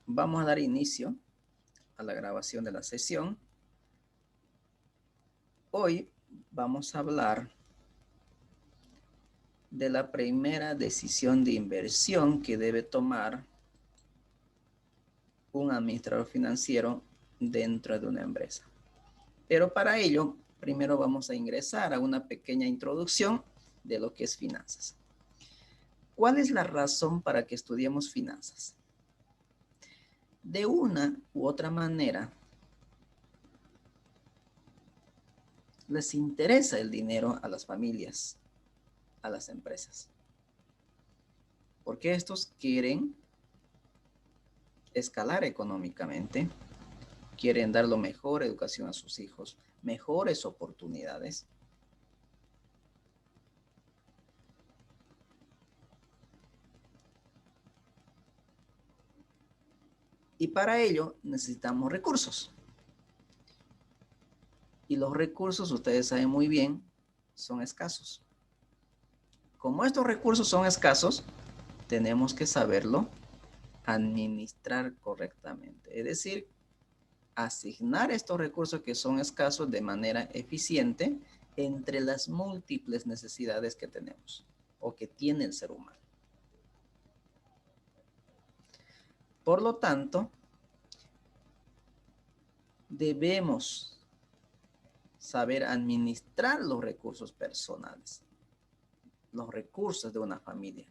Vamos a dar inicio a la grabación de la sesión. Hoy vamos a hablar de la primera decisión de inversión que debe tomar un administrador financiero dentro de una empresa. Pero para ello, primero vamos a ingresar a una pequeña introducción de lo que es finanzas. ¿Cuál es la razón para que estudiemos finanzas? De una u otra manera, les interesa el dinero a las familias, a las empresas. Porque estos quieren escalar económicamente, quieren dar la mejor educación a sus hijos, mejores oportunidades. Y para ello necesitamos recursos. Y los recursos, ustedes saben muy bien, son escasos. Como estos recursos son escasos, tenemos que saberlo administrar correctamente. Es decir, asignar estos recursos que son escasos de manera eficiente entre las múltiples necesidades que tenemos o que tiene el ser humano. Por lo tanto, debemos saber administrar los recursos personales, los recursos de una familia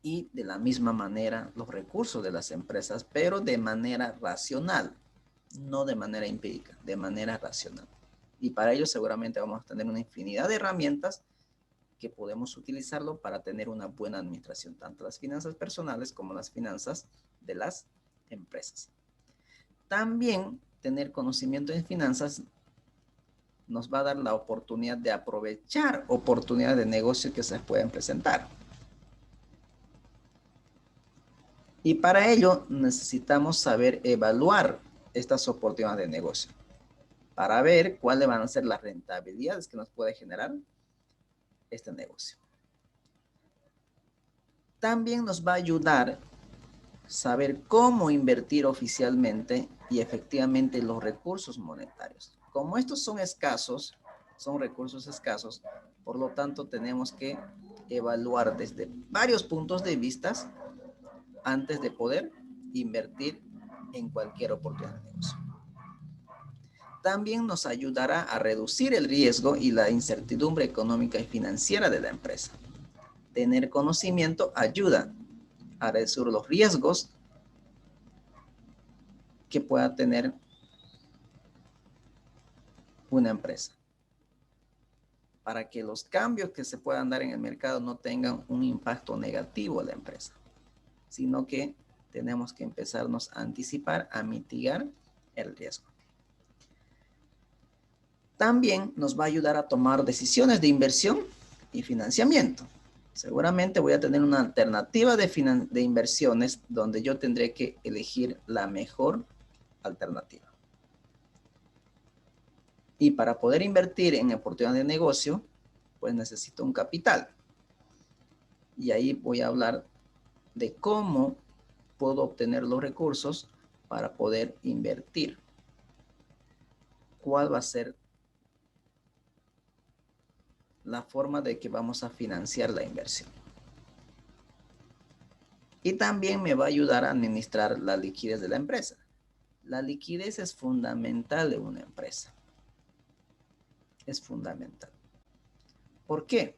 y de la misma manera los recursos de las empresas, pero de manera racional, no de manera empírica, de manera racional. Y para ello seguramente vamos a tener una infinidad de herramientas que podemos utilizarlo para tener una buena administración, tanto las finanzas personales como las finanzas de las empresas. También tener conocimiento en finanzas nos va a dar la oportunidad de aprovechar oportunidades de negocio que se pueden presentar. Y para ello necesitamos saber evaluar estas oportunidades de negocio para ver cuáles van a ser las rentabilidades que nos puede generar este negocio. También nos va a ayudar saber cómo invertir oficialmente y efectivamente los recursos monetarios. Como estos son escasos, son recursos escasos, por lo tanto tenemos que evaluar desde varios puntos de vista antes de poder invertir en cualquier oportunidad de negocio. También nos ayudará a reducir el riesgo y la incertidumbre económica y financiera de la empresa. Tener conocimiento ayuda a reducir los riesgos que pueda tener una empresa, para que los cambios que se puedan dar en el mercado no tengan un impacto negativo en la empresa, sino que tenemos que empezarnos a anticipar, a mitigar el riesgo. También nos va a ayudar a tomar decisiones de inversión y financiamiento. Seguramente voy a tener una alternativa de inversiones donde yo tendré que elegir la mejor alternativa. Y para poder invertir en oportunidades de negocio, pues necesito un capital. Y ahí voy a hablar de cómo puedo obtener los recursos para poder invertir. ¿Cuál va a ser la forma de que vamos a financiar la inversión? Y también me va a ayudar a administrar la liquidez de la empresa. La liquidez es fundamental de una empresa. Es fundamental. ¿Por qué?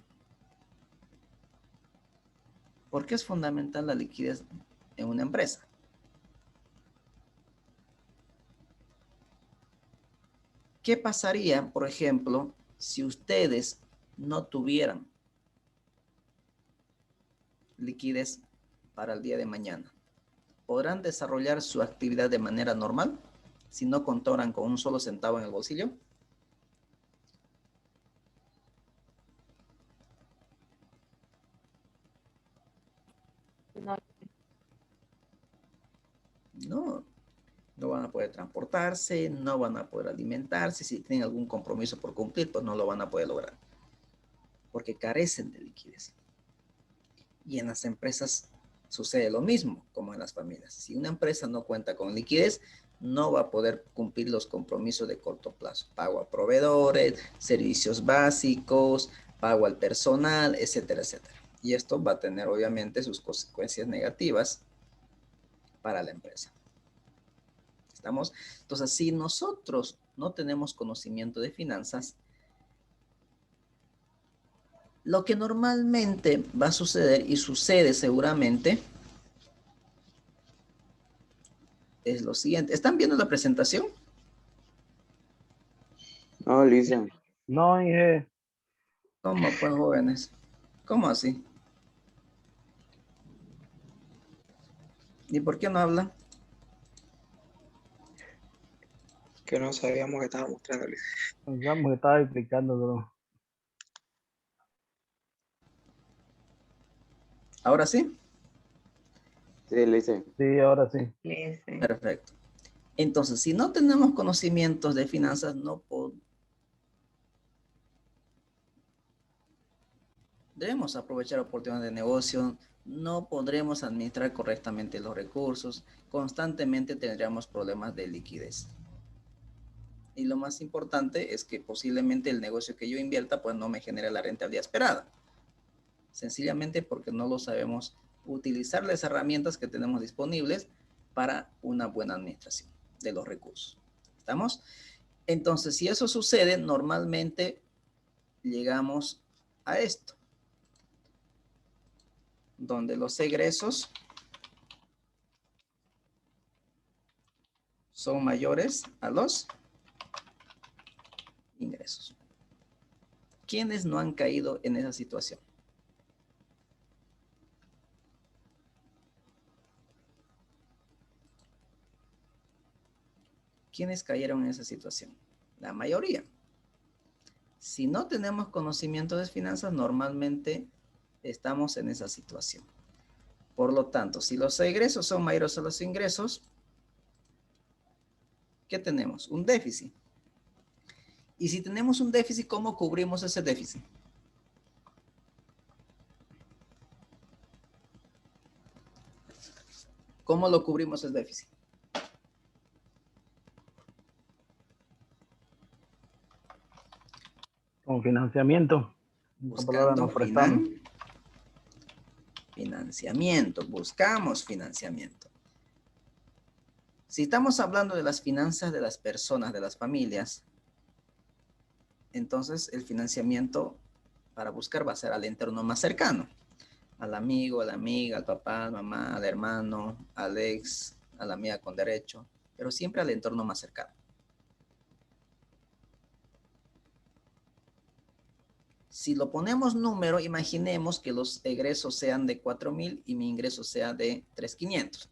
¿Por qué es fundamental la liquidez en una empresa? ¿Qué pasaría, por ejemplo, si ustedes no tuvieran liquidez para el día de mañana? ¿Podrán desarrollar su actividad de manera normal si no contaran con un solo centavo en el bolsillo? No, no van a poder transportarse, no van a poder alimentarse, si tienen algún compromiso por cumplir, pues no lo van a poder lograr, porque carecen de liquidez. Y en las empresas sucede lo mismo como en las familias. Si una empresa no cuenta con liquidez, no va a poder cumplir los compromisos de corto plazo. Pago a proveedores, servicios básicos, pago al personal, etcétera, etcétera. Y esto va a tener obviamente sus consecuencias negativas para la empresa. ¿Estamos? Entonces, si nosotros no tenemos conocimiento de finanzas, lo que normalmente va a suceder y sucede seguramente es lo siguiente. ¿Están viendo la presentación? No, Lisa. No, Inge. ¿Cómo pues, jóvenes? ¿Cómo así? ¿Y por qué no hablan? Que no sabíamos que estaba mostrando, Lisa. Pensamos que estaba explicando, pero ¿Ahora sí? Sí, Lisa. sí, ahora sí. Perfecto. Entonces, si no tenemos conocimientos de finanzas, debemos aprovechar oportunidades de negocio, no podremos administrar correctamente los recursos, constantemente tendríamos problemas de liquidez. Y lo más importante es que posiblemente el negocio que yo invierta pues no me genere la rentabilidad esperada. Sencillamente porque no lo sabemos utilizar las herramientas que tenemos disponibles para una buena administración de los recursos. ¿Estamos? Entonces, si eso sucede, normalmente llegamos a esto, donde los egresos son mayores a los ingresos. ¿Quiénes no han caído en esa situación? ¿Quiénes cayeron en esa situación? La mayoría. Si no tenemos conocimiento de finanzas, normalmente estamos en esa situación. Por lo tanto, si los egresos son mayores a los ingresos, ¿qué tenemos? Un déficit. Y si tenemos un déficit, ¿cómo cubrimos ese déficit? ¿Cómo lo cubrimos el déficit? Con financiamiento. En otra palabra, Buscando nos prestamos. financiamiento. Buscamos financiamiento. Si estamos hablando de las finanzas de las personas, de las familias, entonces el financiamiento para buscar va a ser al entorno más cercano. Al amigo, a la amiga, al papá, mamá, al hermano, al ex, a la amiga con derecho, pero siempre al entorno más cercano. Si lo ponemos número, imaginemos que los egresos sean de 4,000 y mi ingreso sea de 3,500.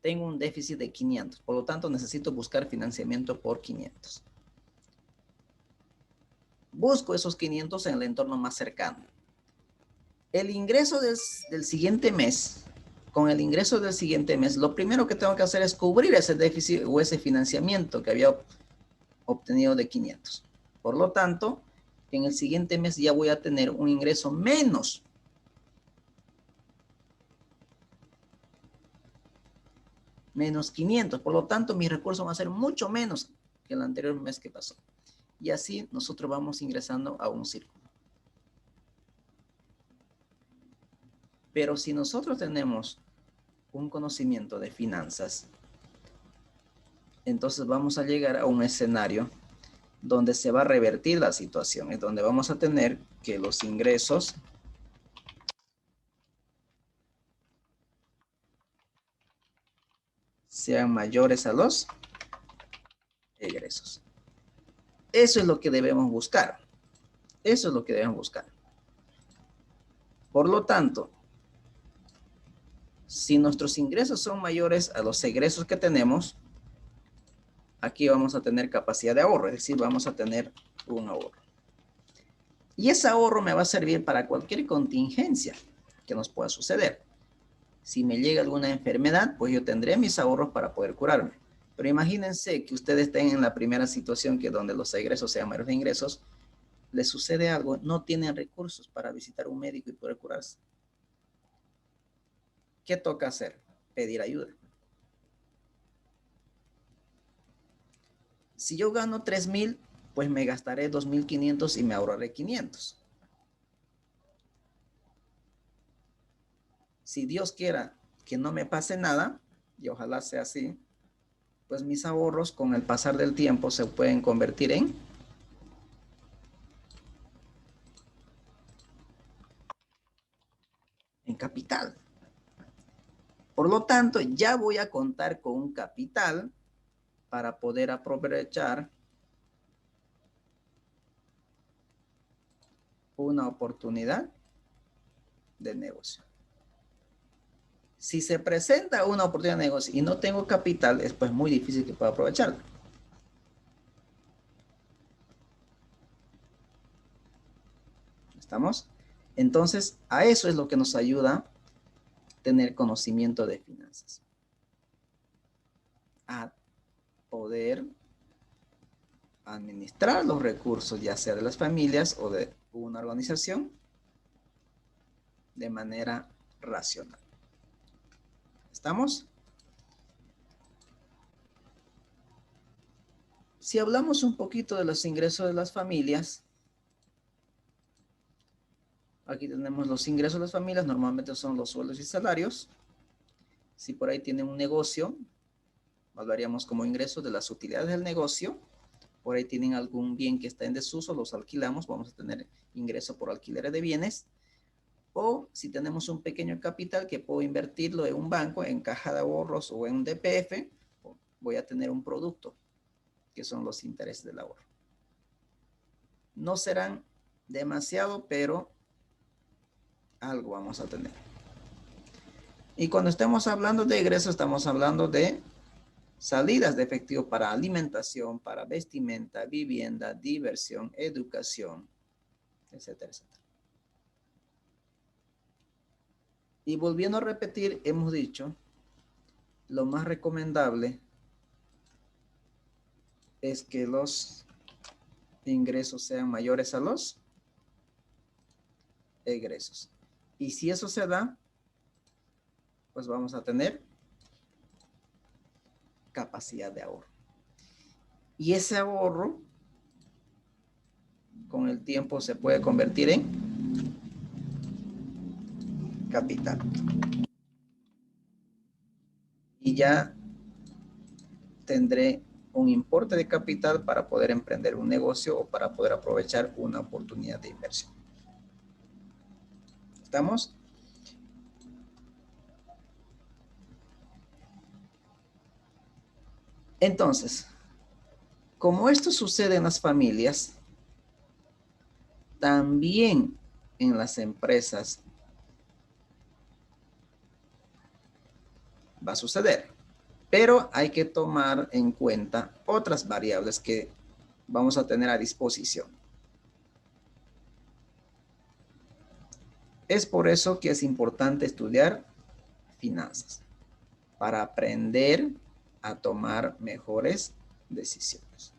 Tengo un déficit de 500, por lo tanto necesito buscar financiamiento por 500. Busco esos 500 en el entorno más cercano. El ingreso del siguiente mes, con el ingreso del siguiente mes, lo primero que tengo que hacer es cubrir ese déficit o ese financiamiento que había obtenido de 500. Por lo tanto, en el siguiente mes ya voy a tener un ingreso menos. Menos 500. Por lo tanto, mis recursos van a ser mucho menos que el anterior mes que pasó. Y así nosotros vamos ingresando a un círculo. Pero si nosotros tenemos un conocimiento de finanzas, entonces vamos a llegar a un escenario donde se va a revertir la situación, es donde vamos a tener que los ingresos sean mayores a los egresos. Eso es lo que debemos buscar. Eso es lo que debemos buscar. Por lo tanto, si nuestros ingresos son mayores a los egresos que tenemos, aquí vamos a tener capacidad de ahorro, es decir, vamos a tener un ahorro. Y ese ahorro me va a servir para cualquier contingencia que nos pueda suceder. Si me llega alguna enfermedad, pues yo tendré mis ahorros para poder curarme. Pero imagínense que ustedes estén en la primera situación que donde los egresos sean mayores de ingresos, les sucede algo, no tienen recursos para visitar un médico y poder curarse. ¿qué toca hacer? Pedir ayuda. Si yo gano 3,000, pues me gastaré 2,500 y me ahorraré 500. Si Dios quiera que no me pase nada, y ojalá sea así, pues mis ahorros con el pasar del tiempo se pueden convertir en capital. Por lo tanto, ya voy a contar con un capital para poder aprovechar una oportunidad de negocio. Si se presenta una oportunidad de negocio y no tengo capital, es pues muy difícil que pueda aprovecharla. ¿Estamos? Entonces, a eso es lo que nos ayuda tener conocimiento de finanzas. A poder administrar los recursos, ya sea de las familias o de una organización, de manera racional. ¿Estamos? Si hablamos un poquito de los ingresos de las familias, aquí tenemos los ingresos de las familias, normalmente son los sueldos y salarios. Si por ahí tienen un negocio, evaluaríamos como ingresos de las utilidades del negocio. Por ahí tienen algún bien que está en desuso, los alquilamos, vamos a tener ingreso por alquileres de bienes. O si tenemos un pequeño capital que puedo invertirlo en un banco, en caja de ahorros o en un DPF, voy a tener un producto, que son los intereses del ahorro. No serán demasiado, pero algo vamos a tener. Y cuando estemos hablando de egresos, estamos hablando de salidas de efectivo para alimentación, para vestimenta, vivienda, diversión, educación, etcétera, etcétera. Y volviendo a repetir, hemos dicho, lo más recomendable es que los ingresos sean mayores a los egresos. Y si eso se da, pues vamos a tener capacidad de ahorro. Y ese ahorro, con el tiempo, se puede convertir en capital. Y ya tendré un importe de capital para poder emprender un negocio o para poder aprovechar una oportunidad de inversión. ¿Estamos? Entonces, como esto sucede en las familias, también en las empresas va a suceder. Pero hay que tomar en cuenta otras variables que vamos a tener a disposición. Es por eso que es importante estudiar finanzas, para aprender a tomar mejores decisiones.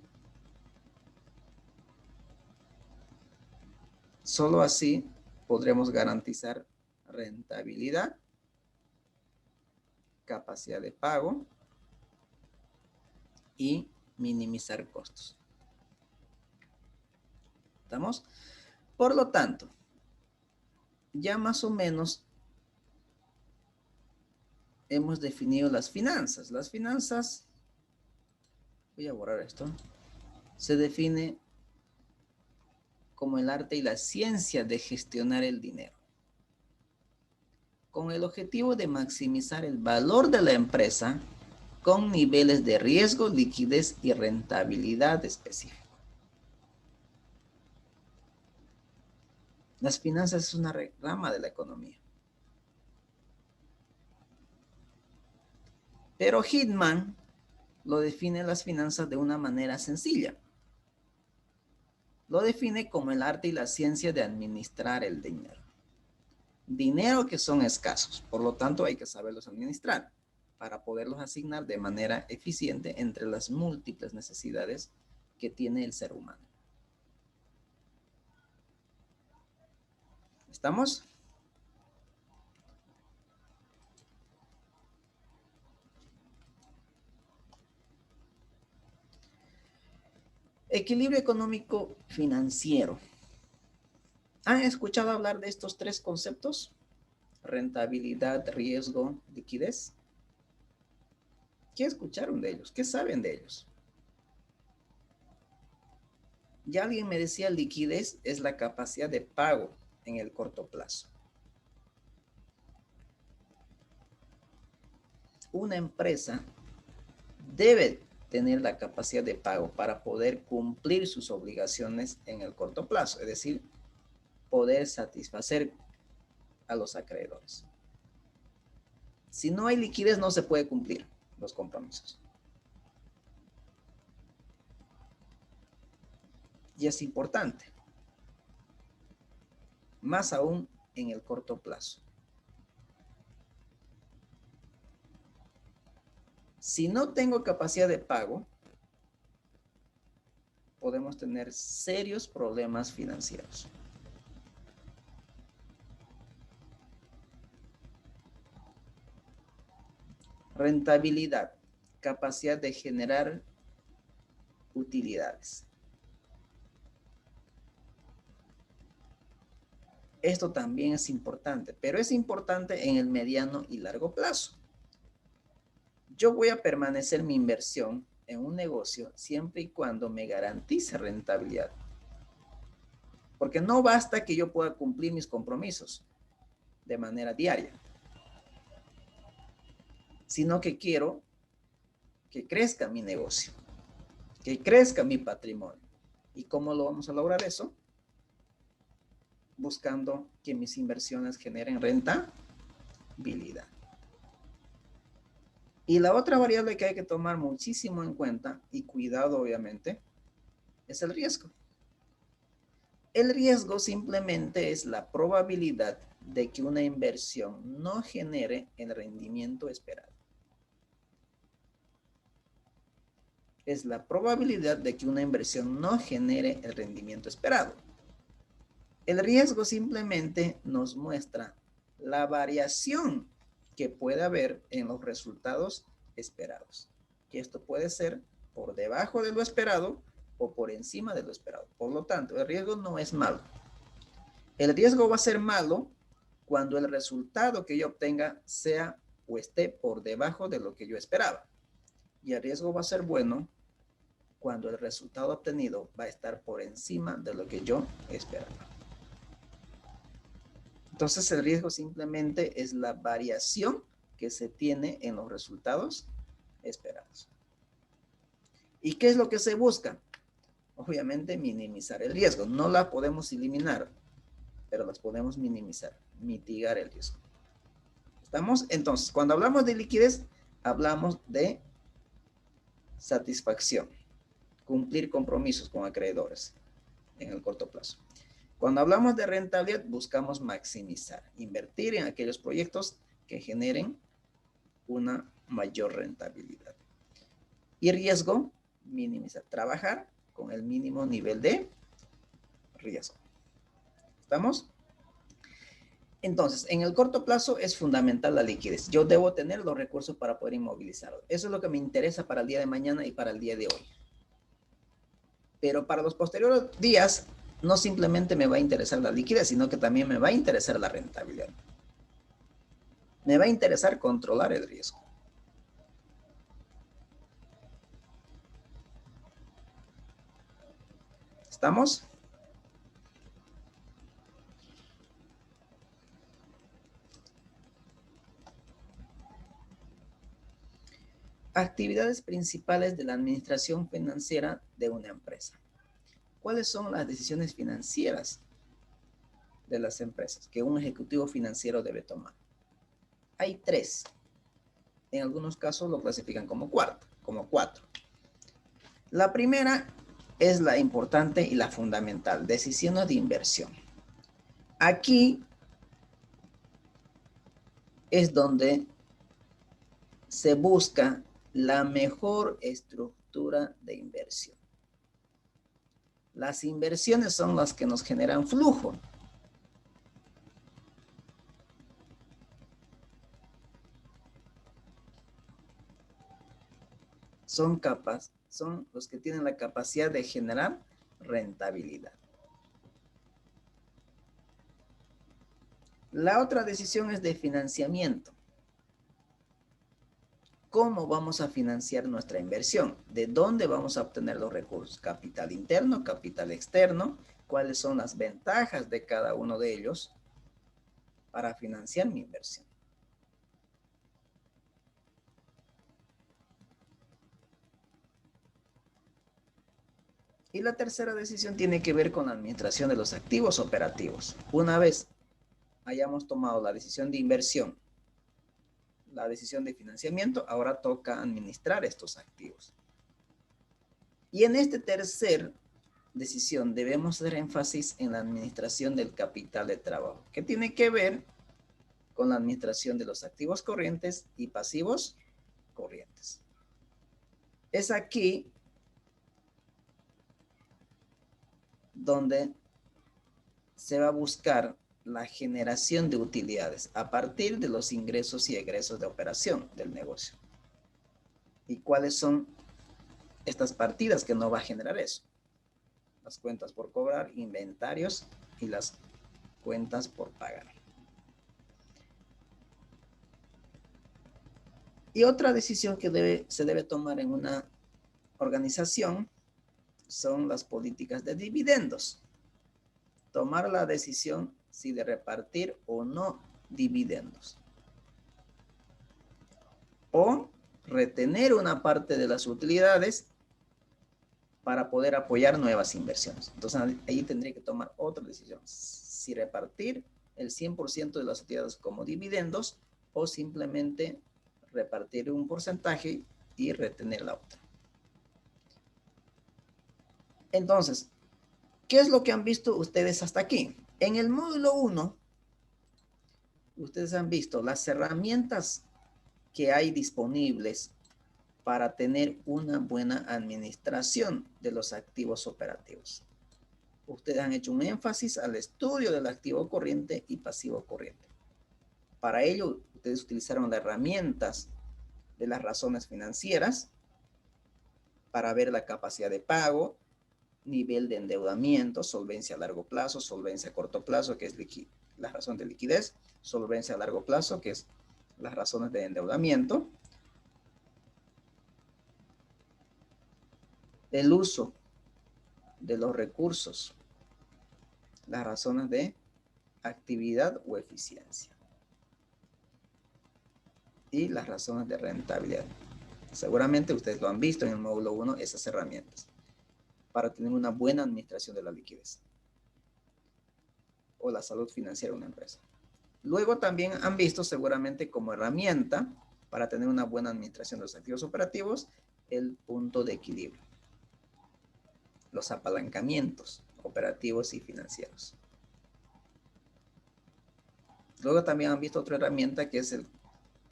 Solo así podremos garantizar rentabilidad, capacidad de pago y minimizar costos. ¿Estamos? Por lo tanto, ya más o menos hemos definido las finanzas. Las finanzas, voy a borrar esto, se define como el arte y la ciencia de gestionar el dinero, con el objetivo de maximizar el valor de la empresa con niveles de riesgo, liquidez y rentabilidad específicos. Las finanzas es una rama de la economía. Pero Hitman lo define las finanzas de una manera sencilla. Lo define como el arte y la ciencia de administrar el dinero. Dinero que son escasos, por lo tanto hay que saberlos administrar para poderlos asignar de manera eficiente entre las múltiples necesidades que tiene el ser humano. ¿Estamos? Equilibrio económico financiero. ¿Han escuchado hablar de estos tres conceptos? Rentabilidad, riesgo, liquidez. ¿Qué escucharon de ellos? ¿Qué saben de ellos? Ya alguien me decía, liquidez es la capacidad de pago en el corto plazo. Una empresa debe tener la capacidad de pago para poder cumplir sus obligaciones en el corto plazo, es decir, poder satisfacer a los acreedores. Si no hay liquidez, no se puede cumplir los compromisos. Y es importante, más aún en el corto plazo. Si no tengo capacidad de pago, podemos tener serios problemas financieros. Rentabilidad, capacidad de generar utilidades. Esto también es importante, pero es importante en el mediano y largo plazo. Yo voy a permanecer mi inversión en un negocio siempre y cuando me garantice rentabilidad. Porque no basta que yo pueda cumplir mis compromisos de manera diaria, sino que quiero que crezca mi negocio, que crezca mi patrimonio. ¿Y cómo lo vamos a lograr eso? Buscando que mis inversiones generen rentabilidad. Y la otra variable que hay que tomar muchísimo en cuenta, y cuidado obviamente, es el riesgo. El riesgo simplemente es la probabilidad de que una inversión no genere el rendimiento esperado. Es la probabilidad de que una inversión no genere el rendimiento esperado. El riesgo simplemente nos muestra la variación que puede haber en los resultados esperados. Que esto puede ser por debajo de lo esperado o por encima de lo esperado. Por lo tanto, el riesgo no es malo. El riesgo va a ser malo cuando el resultado que yo obtenga sea o esté por debajo de lo que yo esperaba. Y el riesgo va a ser bueno cuando el resultado obtenido va a estar por encima de lo que yo esperaba. Entonces el riesgo simplemente es la variación que se tiene en los resultados esperados. ¿Y qué es lo que se busca? Obviamente minimizar el riesgo. No la podemos eliminar, pero las podemos minimizar, mitigar el riesgo. ¿Estamos? Entonces, cuando hablamos de liquidez, hablamos de satisfacción, cumplir compromisos con acreedores en el corto plazo. Cuando hablamos de rentabilidad, buscamos maximizar, invertir en aquellos proyectos que generen una mayor rentabilidad. Y riesgo, minimizar, trabajar con el mínimo nivel de riesgo. ¿Estamos? Entonces, en el corto plazo es fundamental la liquidez. Yo debo tener los recursos para poder inmovilizarlo. Eso es lo que me interesa para el día de mañana y para el día de hoy. Pero para los posteriores días, no simplemente me va a interesar la liquidez, sino que también me va a interesar la rentabilidad. Me va a interesar controlar el riesgo. ¿Estamos? Actividades principales de la administración financiera de una empresa. ¿Cuáles son las decisiones financieras de las empresas que un ejecutivo financiero debe tomar? Hay tres. En algunos casos lo clasifican como cuatro. La primera es la importante y la fundamental, decisiones de inversión. Aquí es donde se busca la mejor estructura de inversión. Las inversiones son las que nos generan flujo. son los que tienen la capacidad de generar rentabilidad. La otra decisión es de financiamiento. ¿Cómo vamos a financiar nuestra inversión? ¿De dónde vamos a obtener los recursos? Capital interno, capital externo. ¿Cuáles son las ventajas de cada uno de ellos para financiar mi inversión? Y la tercera decisión tiene que ver con la administración de los activos operativos. Una vez hayamos tomado la decisión de inversión, la decisión de financiamiento, ahora toca administrar estos activos. Y en esta tercera decisión debemos hacer énfasis en la administración del capital de trabajo, que tiene que ver con la administración de los activos corrientes y pasivos corrientes. Es aquí donde se va a buscar la generación de utilidades a partir de los ingresos y egresos de operación del negocio. ¿Y cuáles son estas partidas que no va a generar eso? Las cuentas por cobrar, inventarios y las cuentas por pagar. Y otra decisión que se debe tomar en una organización son las políticas de dividendos. Tomar la decisión si de repartir o no dividendos. O retener una parte de las utilidades para poder apoyar nuevas inversiones. Entonces ahí tendría que tomar otra decisión. Si repartir el 100% de las utilidades como dividendos o simplemente repartir un porcentaje y retener la otra. Entonces, ¿qué es lo que han visto ustedes hasta aquí? En el módulo 1, ustedes han visto las herramientas que hay disponibles para tener una buena administración de los activos operativos. Ustedes han hecho un énfasis al estudio del activo corriente y pasivo corriente. Para ello, ustedes utilizaron las herramientas de las razones financieras para ver la capacidad de pago, nivel de endeudamiento, solvencia a largo plazo, solvencia a corto plazo, que es la razón de liquidez, solvencia a largo plazo, que es las razones de endeudamiento, el uso de los recursos, las razones de actividad o eficiencia y las razones de rentabilidad. Seguramente ustedes lo han visto en el módulo 1, esas herramientas para tener una buena administración de la liquidez o la salud financiera de una empresa. Luego también han visto seguramente como herramienta para tener una buena administración de los activos operativos el punto de equilibrio, los apalancamientos operativos y financieros. Luego también han visto otra herramienta que es el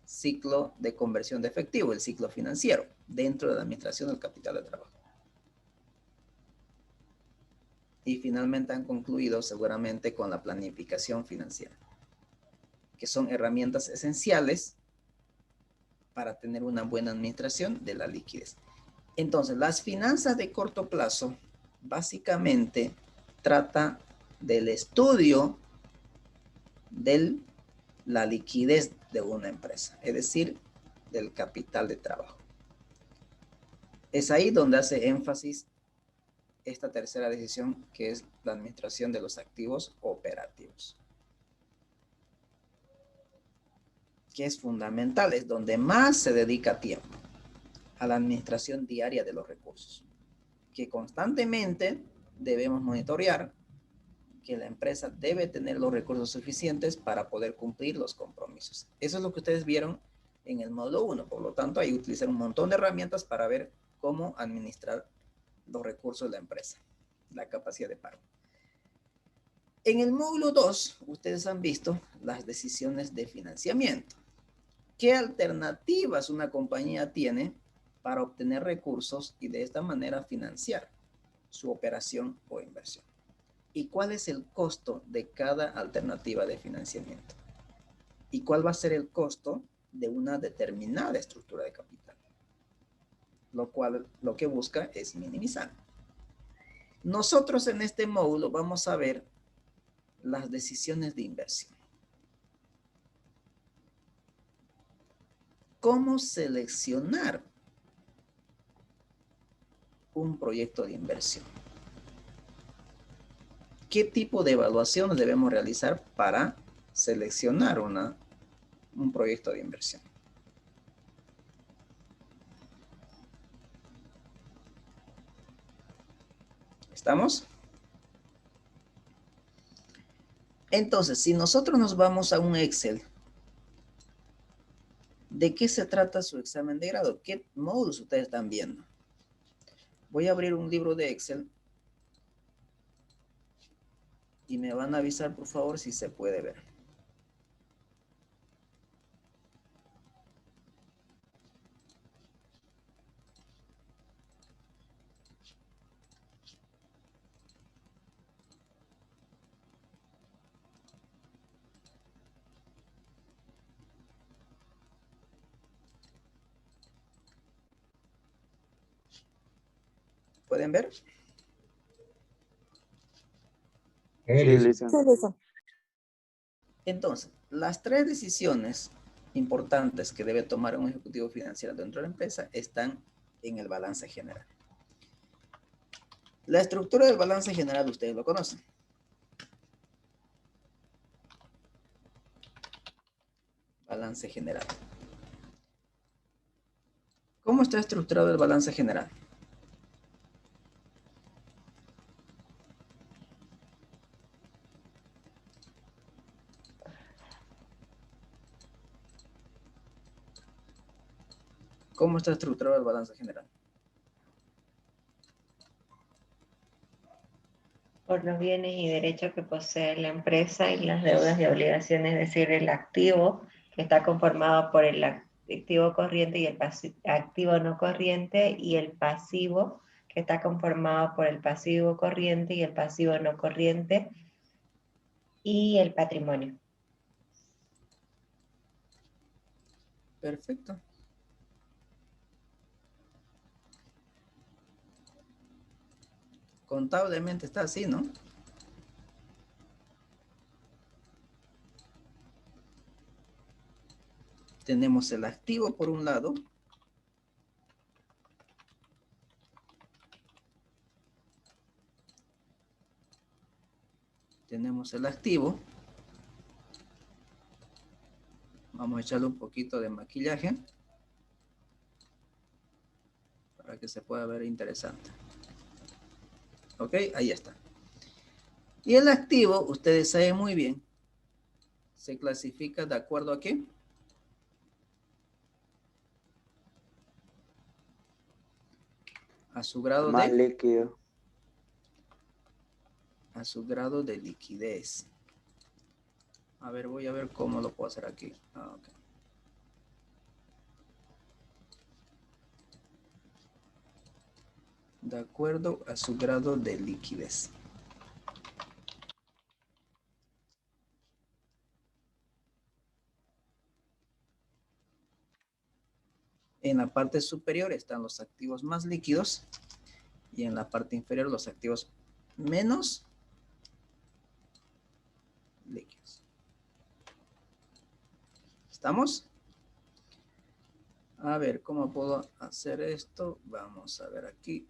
ciclo de conversión de efectivo, el ciclo financiero, dentro de la administración del capital de trabajo. Y finalmente han concluido seguramente con la planificación financiera, que son herramientas esenciales para tener una buena administración de la liquidez. Entonces, las finanzas de corto plazo básicamente trata del estudio de la liquidez de una empresa, es decir, del capital de trabajo. Es ahí donde hace énfasis esta tercera decisión, que es la administración de los activos operativos, que es fundamental, es donde más se dedica tiempo a la administración diaria de los recursos, que constantemente debemos monitorear que la empresa debe tener los recursos suficientes para poder cumplir los compromisos. Eso es lo que ustedes vieron en el módulo 1. Por lo tanto, ahí utilizar un montón de herramientas para ver cómo administrar los recursos de la empresa, la capacidad de pago. En el módulo 2, ustedes han visto las decisiones de financiamiento. ¿Qué alternativas una compañía tiene para obtener recursos y de esta manera financiar su operación o inversión? ¿Y cuál es el costo de cada alternativa de financiamiento? ¿Y cuál va a ser el costo de una determinada estructura de capital? lo cual lo que busca es minimizar. Nosotros en este módulo vamos a ver las decisiones de inversión. ¿Cómo seleccionar un proyecto de inversión? ¿Qué tipo de evaluaciones debemos realizar para seleccionar un proyecto de inversión? ¿Estamos? Entonces, si nosotros nos vamos a un Excel, ¿de qué se trata su examen de grado? ¿Qué módulos ustedes están viendo? Voy a abrir un libro de Excel y me van a avisar, por favor, si se puede ver. ¿Pueden ver? Sí, Lisa. Entonces, las tres decisiones importantes que debe tomar un ejecutivo financiero dentro de la empresa están en el balance general. La estructura del balance general ustedes lo conocen. Balance general. ¿Cómo está estructurado el balance general? ¿Cómo está estructurado el balance general? Por los bienes y derechos que posee la empresa y las deudas y obligaciones, es decir, el activo que está conformado por el activo corriente y el activo no corriente, y el pasivo que está conformado por el pasivo corriente y el pasivo no corriente, y el patrimonio. Perfecto. Contablemente está así, ¿no? Tenemos el activo por un lado. Tenemos el activo. Vamos a echarle un poquito de maquillaje para que se pueda ver interesante. Ok, ahí está. Y el activo, ustedes saben muy bien, se clasifica de acuerdo a qué. A su grado Más de... líquido. A su grado de liquidez. A ver, voy a ver cómo lo puedo hacer aquí. Ok. De acuerdo a su grado de liquidez. En la parte superior están los activos más líquidos y en la parte inferior los activos menos líquidos. ¿Estamos? A ver, ¿cómo puedo hacer esto? Vamos a ver aquí.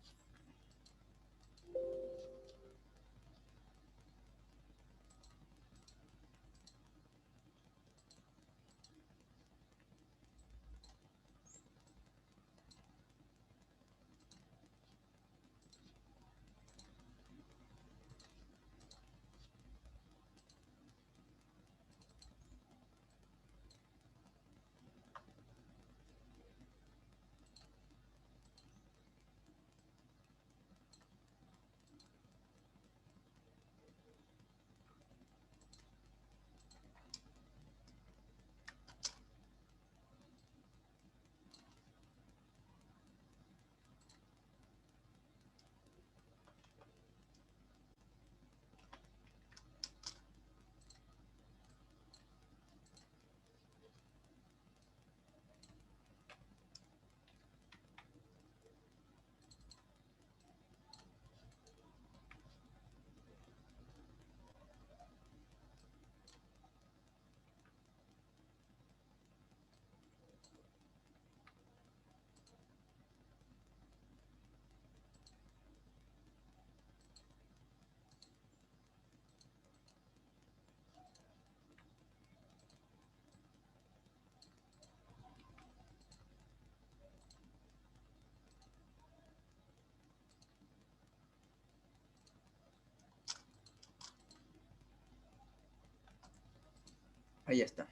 Ahí está.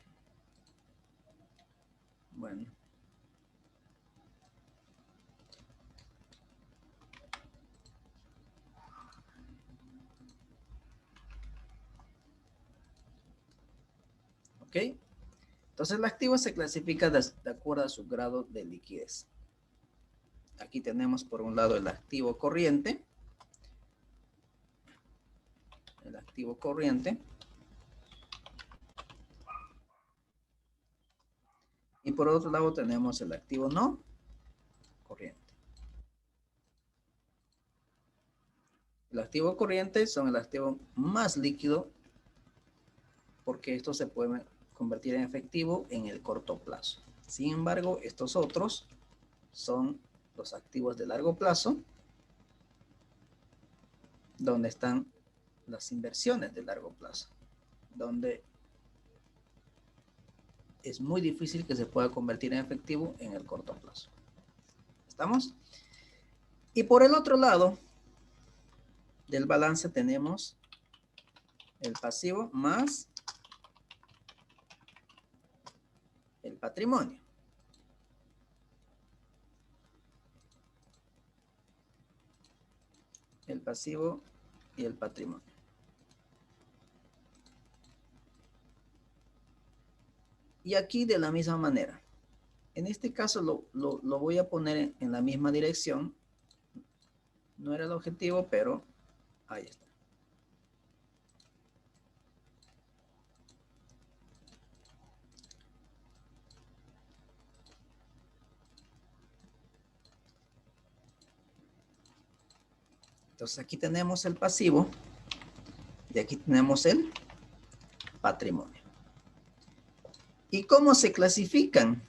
Bueno. ¿Ok? Entonces el activo se clasifica de acuerdo a su grado de liquidez. Aquí tenemos por un lado el activo corriente. El activo corriente. Y por otro lado tenemos el activo no corriente. El activo corriente son el activo más líquido porque estos se pueden convertir en efectivo en el corto plazo. Sin embargo, estos otros son los activos de largo plazo, donde están las inversiones de largo plazo, donde es muy difícil que se pueda convertir en efectivo en el corto plazo. ¿Estamos? Y por el otro lado del balance tenemos el pasivo más el patrimonio. El pasivo y el patrimonio. Y aquí de la misma manera. En este caso lo voy a poner en la misma dirección. No era el objetivo, pero ahí está. Entonces aquí tenemos el pasivo y aquí tenemos el patrimonio. ¿Y cómo se clasifican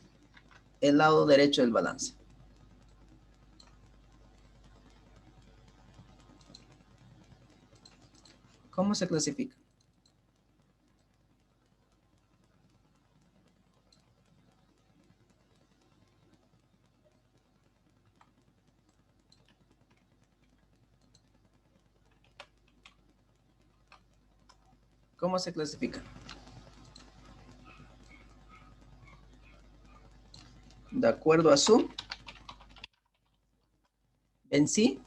el lado derecho del balance? ¿Cómo se clasifica? ¿Cómo se clasifica? De acuerdo a su vencí.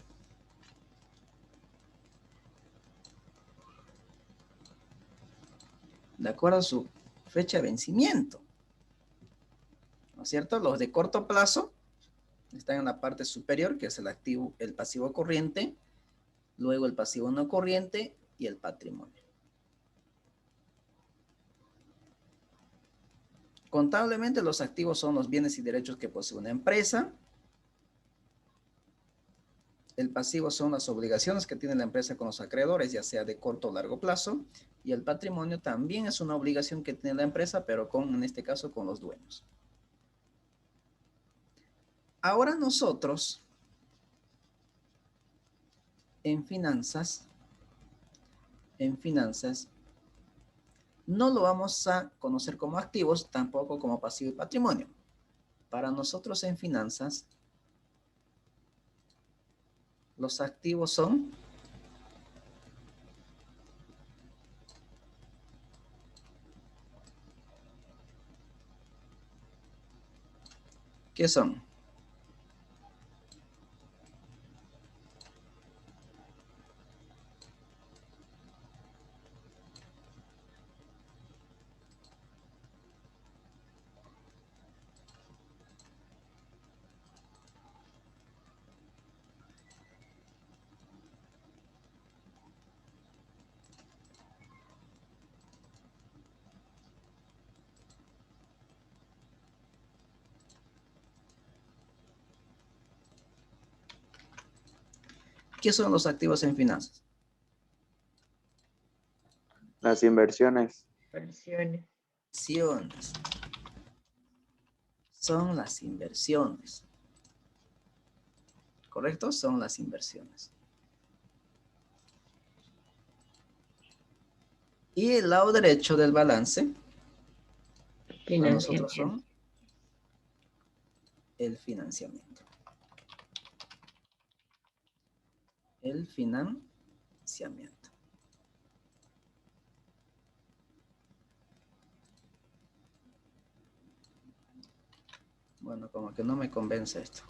De acuerdo a su fecha de vencimiento. ¿No es cierto? Los de corto plazo están en la parte superior, que es el activo, el pasivo corriente, luego el pasivo no corriente y el patrimonio. Contablemente los activos son los bienes y derechos que posee una empresa. El pasivo son las obligaciones que tiene la empresa con los acreedores, ya sea de corto o largo plazo. Y el patrimonio también es una obligación que tiene la empresa, pero en este caso con los dueños. Ahora nosotros, en finanzas, no lo vamos a conocer como activos, tampoco como pasivo y patrimonio. Para nosotros en finanzas, los activos son ¿qué son? ¿Qué son los activos en finanzas? Las inversiones. Inversiones. Inversiones. Son las inversiones. ¿Correcto? Son las inversiones. Y el lado derecho del balance, para nosotros son el financiamiento. El financiamiento. Bueno, como que no me convence esto.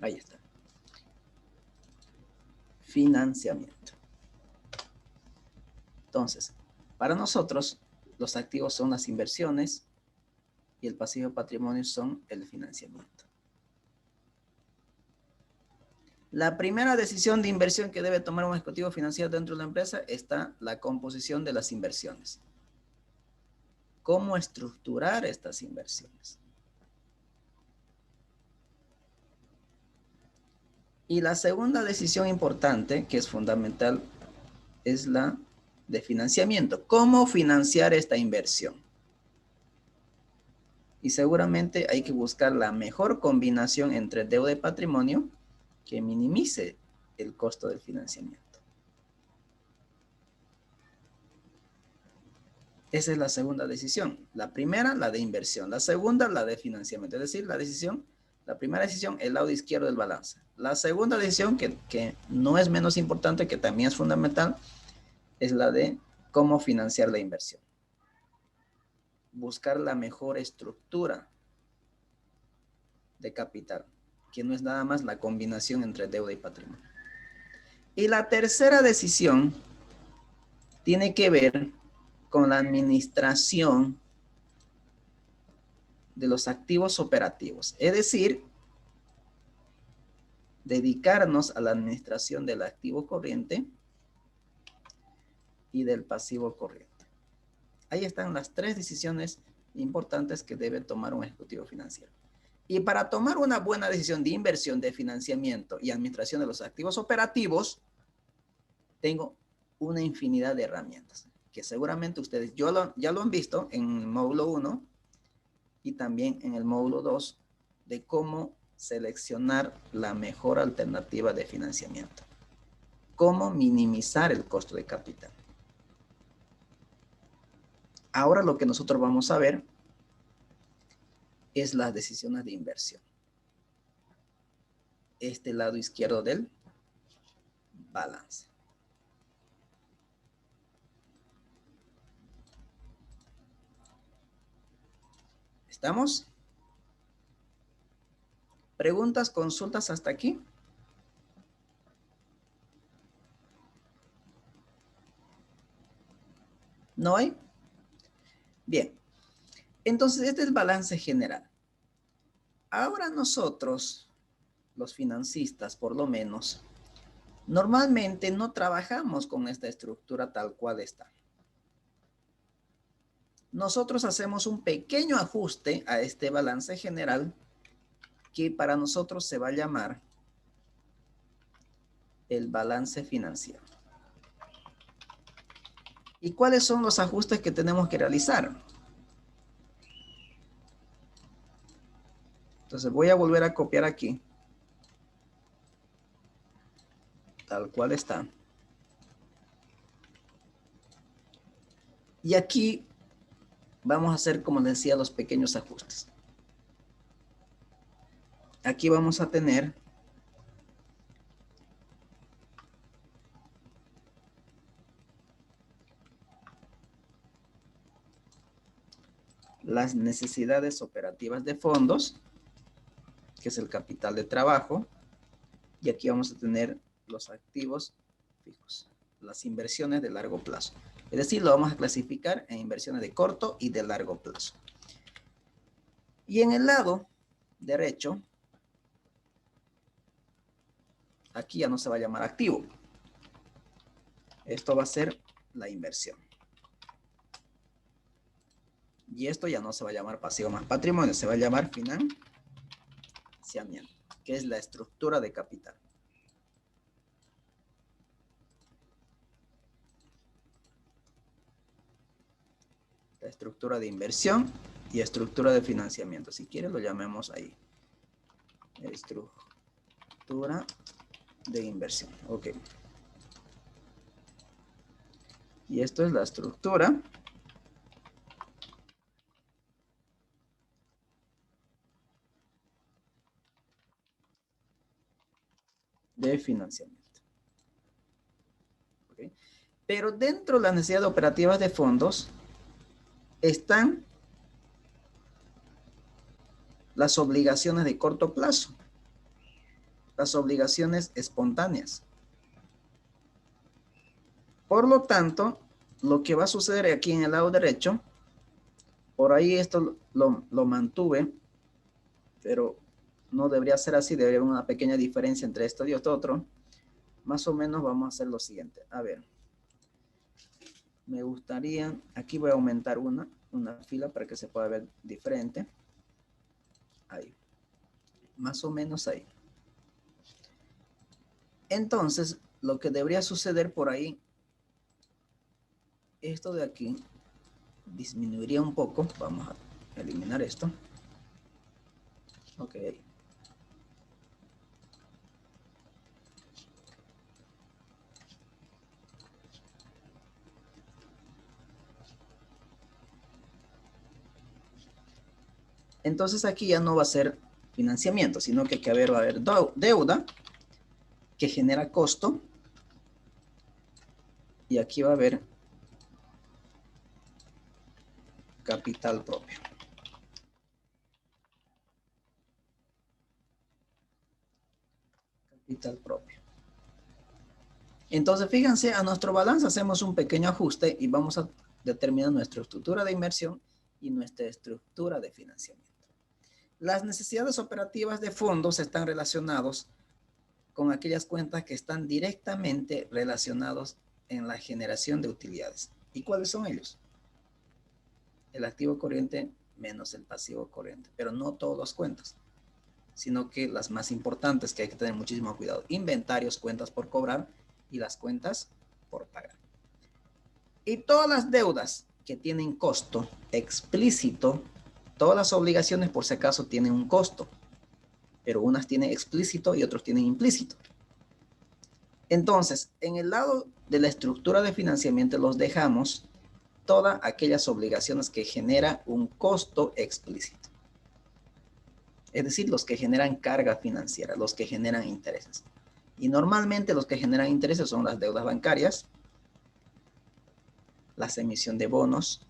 Ahí está. Financiamiento. Entonces, para nosotros, los activos son las inversiones y el pasivo patrimonio son el financiamiento. La primera decisión de inversión que debe tomar un ejecutivo financiero dentro de la empresa está la composición de las inversiones. ¿Cómo estructurar estas inversiones? Y la segunda decisión importante, que es fundamental, es la de financiamiento. ¿Cómo financiar esta inversión? Y seguramente hay que buscar la mejor combinación entre deuda y patrimonio que minimice el costo del financiamiento. Esa es la segunda decisión. La primera, la de inversión. La segunda, la de financiamiento. Es decir, la primera decisión, el lado izquierdo del balance. La segunda decisión, que no es menos importante, que también es fundamental, es la de cómo financiar la inversión. Buscar la mejor estructura de capital, que no es nada más la combinación entre deuda y patrimonio. Y la tercera decisión tiene que ver con la administración de los activos operativos, es decir, dedicarnos a la administración del activo corriente y del pasivo corriente. Ahí están las tres decisiones importantes que debe tomar un ejecutivo financiero. Y para tomar una buena decisión de inversión, de financiamiento y administración de los activos operativos, tengo una infinidad de herramientas que seguramente ustedes ya lo han visto en el módulo 1 y también en el módulo 2 de cómo seleccionar la mejor alternativa de financiamiento. Cómo minimizar el costo de capital. Ahora lo que nosotros vamos a ver es las decisiones de inversión. Este lado izquierdo del balance. ¿Estamos? ¿Preguntas, consultas hasta aquí? ¿No hay? Bien. Entonces, este es el balance general. Ahora nosotros, los financistas por lo menos, normalmente no trabajamos con esta estructura tal cual está. Nosotros hacemos un pequeño ajuste a este balance general que para nosotros se va a llamar el balance financiero. ¿Y cuáles son los ajustes que tenemos que realizar? Entonces voy a volver a copiar aquí, tal cual está. Y aquí vamos a hacer, como les decía, los pequeños ajustes. Aquí vamos a tener las necesidades operativas de fondos, que es el capital de trabajo, y aquí vamos a tener los activos fijos, las inversiones de largo plazo. Es decir, lo vamos a clasificar en inversiones de corto y de largo plazo. Y en el lado derecho, aquí ya no se va a llamar activo. Esto va a ser la inversión. Y esto ya no se va a llamar pasivo más patrimonio, se va a llamar financiamiento, que es la estructura de capital. La estructura de inversión y estructura de financiamiento. Si quieren lo llamemos ahí. Estructura de inversión. Ok. Y esto es la estructura de financiamiento. Okay. Pero dentro de las necesidades operativas de fondos están las obligaciones de corto plazo, las obligaciones espontáneas. Por lo tanto, lo que va a suceder aquí en el lado derecho, por ahí esto lo mantuve, pero no debería ser así, debería haber una pequeña diferencia entre esto y esto otro. Más o menos vamos a hacer lo siguiente. A ver, me gustaría, aquí voy a aumentar una fila para que se pueda ver diferente. Ahí, más o menos ahí. Entonces, lo que debería suceder por ahí, esto de aquí, disminuiría un poco. Vamos a eliminar esto. Ok. Entonces aquí ya no va a ser financiamiento, sino que va a haber deuda que genera costo. Y aquí va a haber capital propio. Capital propio. Entonces, fíjense, a nuestro balance hacemos un pequeño ajuste y vamos a determinar nuestra estructura de inversión y nuestra estructura de financiamiento. Las necesidades operativas de fondos están relacionados con aquellas cuentas que están directamente relacionados en la generación de utilidades. ¿Y cuáles son ellos? El activo corriente menos el pasivo corriente, pero no todas las cuentas, sino que las más importantes que hay que tener muchísimo cuidado. Inventarios, cuentas por cobrar y las cuentas por pagar. Y todas las deudas que tienen costo explícito, todas las obligaciones por si acaso tienen un costo, pero unas tienen explícito y otros tienen implícito. Entonces, en el lado de la estructura de financiamiento los dejamos todas aquellas obligaciones que generan un costo explícito. Es decir, los que generan carga financiera, los que generan intereses. Y normalmente los que generan intereses son las deudas bancarias, la emisión de bonos,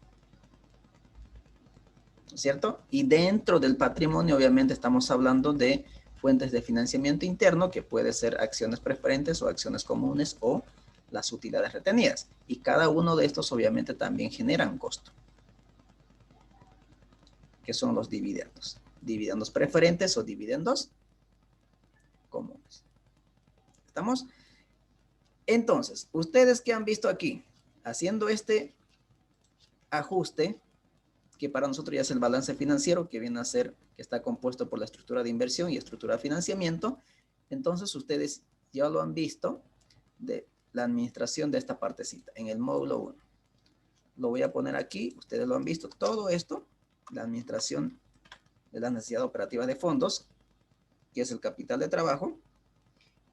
¿no es cierto? Y dentro del patrimonio, obviamente, estamos hablando de fuentes de financiamiento interno, que puede ser acciones preferentes o acciones comunes o las utilidades retenidas. Y cada uno de estos, obviamente, también genera un costo, que son los dividendos. Dividendos preferentes o dividendos comunes. ¿Estamos? Entonces, ustedes que han visto aquí, haciendo este ajuste, que para nosotros ya es el balance financiero, que viene a ser, que está compuesto por la estructura de inversión y estructura de financiamiento, entonces ustedes ya lo han visto de la administración de esta partecita, en el módulo 1. Lo voy a poner aquí, ustedes lo han visto, todo esto, la administración de las necesidades operativas de fondos, que es el capital de trabajo,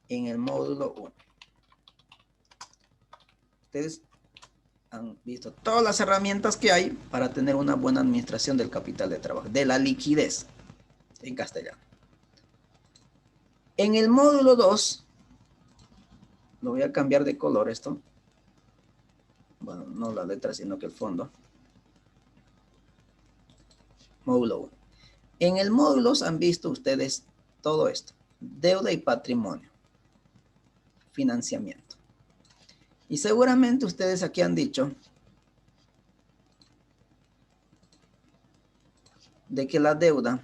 en el módulo 1. Ustedes han visto todas las herramientas que hay para tener una buena administración del capital de trabajo, de la liquidez en castellano. En el módulo 2, lo voy a cambiar de color esto. Bueno, no la letra, sino que el fondo. Módulo 1. En el módulo han visto ustedes todo esto. Deuda y patrimonio. Financiamiento. Y seguramente ustedes aquí han dicho de que la deuda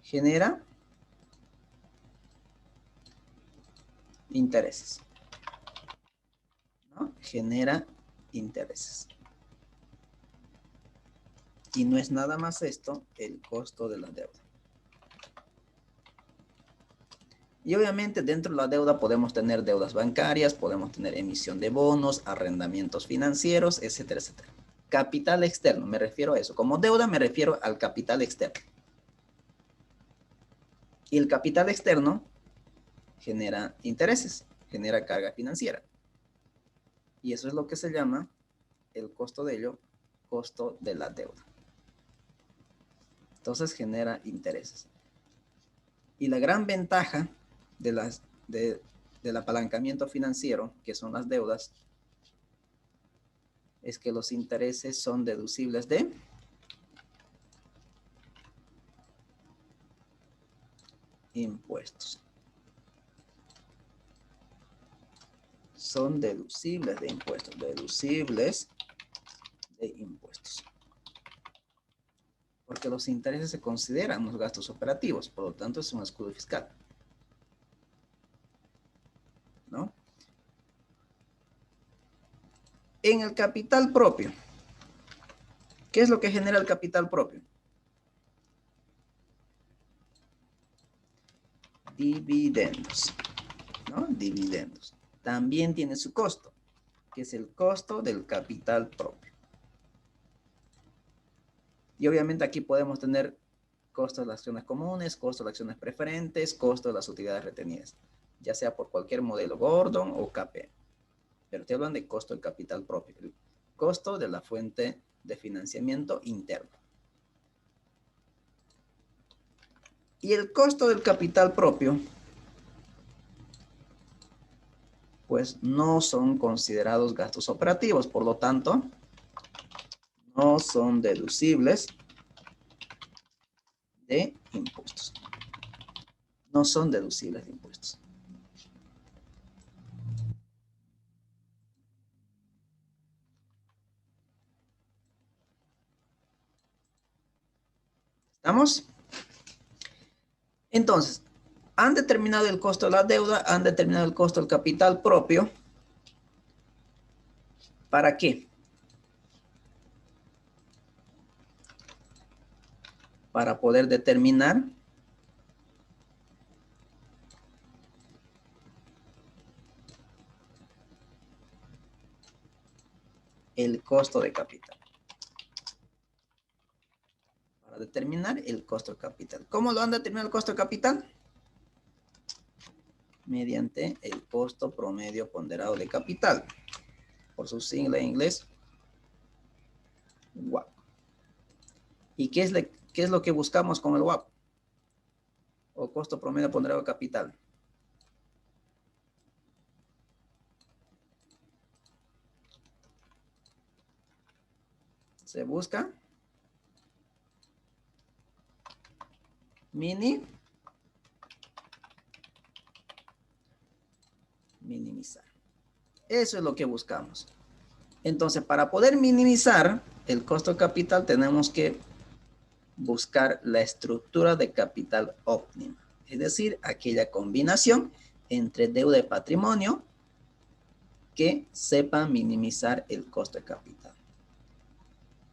genera intereses, ¿no? Genera intereses. Y no es nada más esto el costo de la deuda. Y obviamente dentro de la deuda podemos tener deudas bancarias, podemos tener emisión de bonos, arrendamientos financieros, etcétera, etcétera. Capital externo, me refiero a eso. Como deuda me refiero al capital externo. Y el capital externo genera intereses, genera carga financiera. Y eso es lo que se llama el costo de ello, costo de la deuda. Entonces genera intereses. Y la gran ventaja del apalancamiento financiero, que son las deudas, es que los intereses son deducibles de impuestos. Son deducibles de impuestos, deducibles de impuestos. Porque los intereses se consideran los gastos operativos, por lo tanto es un escudo fiscal. ¿No? En el capital propio, ¿qué es lo que genera el capital propio? Dividendos, ¿no? Dividendos. También tiene su costo, que es el costo del capital propio. Y obviamente aquí podemos tener costo de las acciones comunes, costo de las acciones preferentes, costo de las utilidades retenidas, ya sea por cualquier modelo Gordon o KP. Pero te hablan de costo del capital propio, el costo de la fuente de financiamiento interno. Y el costo del capital propio, pues no son considerados gastos operativos, por lo tanto, no son deducibles de impuestos. No son deducibles de impuestos. ¿Estamos? Entonces, han determinado el costo de la deuda, han determinado el costo del capital propio. ¿Para qué? Para poder determinar el costo de capital. Para determinar el costo de capital. ¿Cómo lo han determinado el costo de capital? Mediante el costo promedio ponderado de capital. Por su sigla en inglés, WAP. ¿Y qué es lo que buscamos con el WAP? O costo promedio ponderado de capital. Se busca minimizar. Eso es lo que buscamos. Entonces, para poder minimizar el costo de capital, tenemos que buscar la estructura de capital óptima. Es decir, aquella combinación entre deuda y patrimonio que sepa minimizar el costo de capital.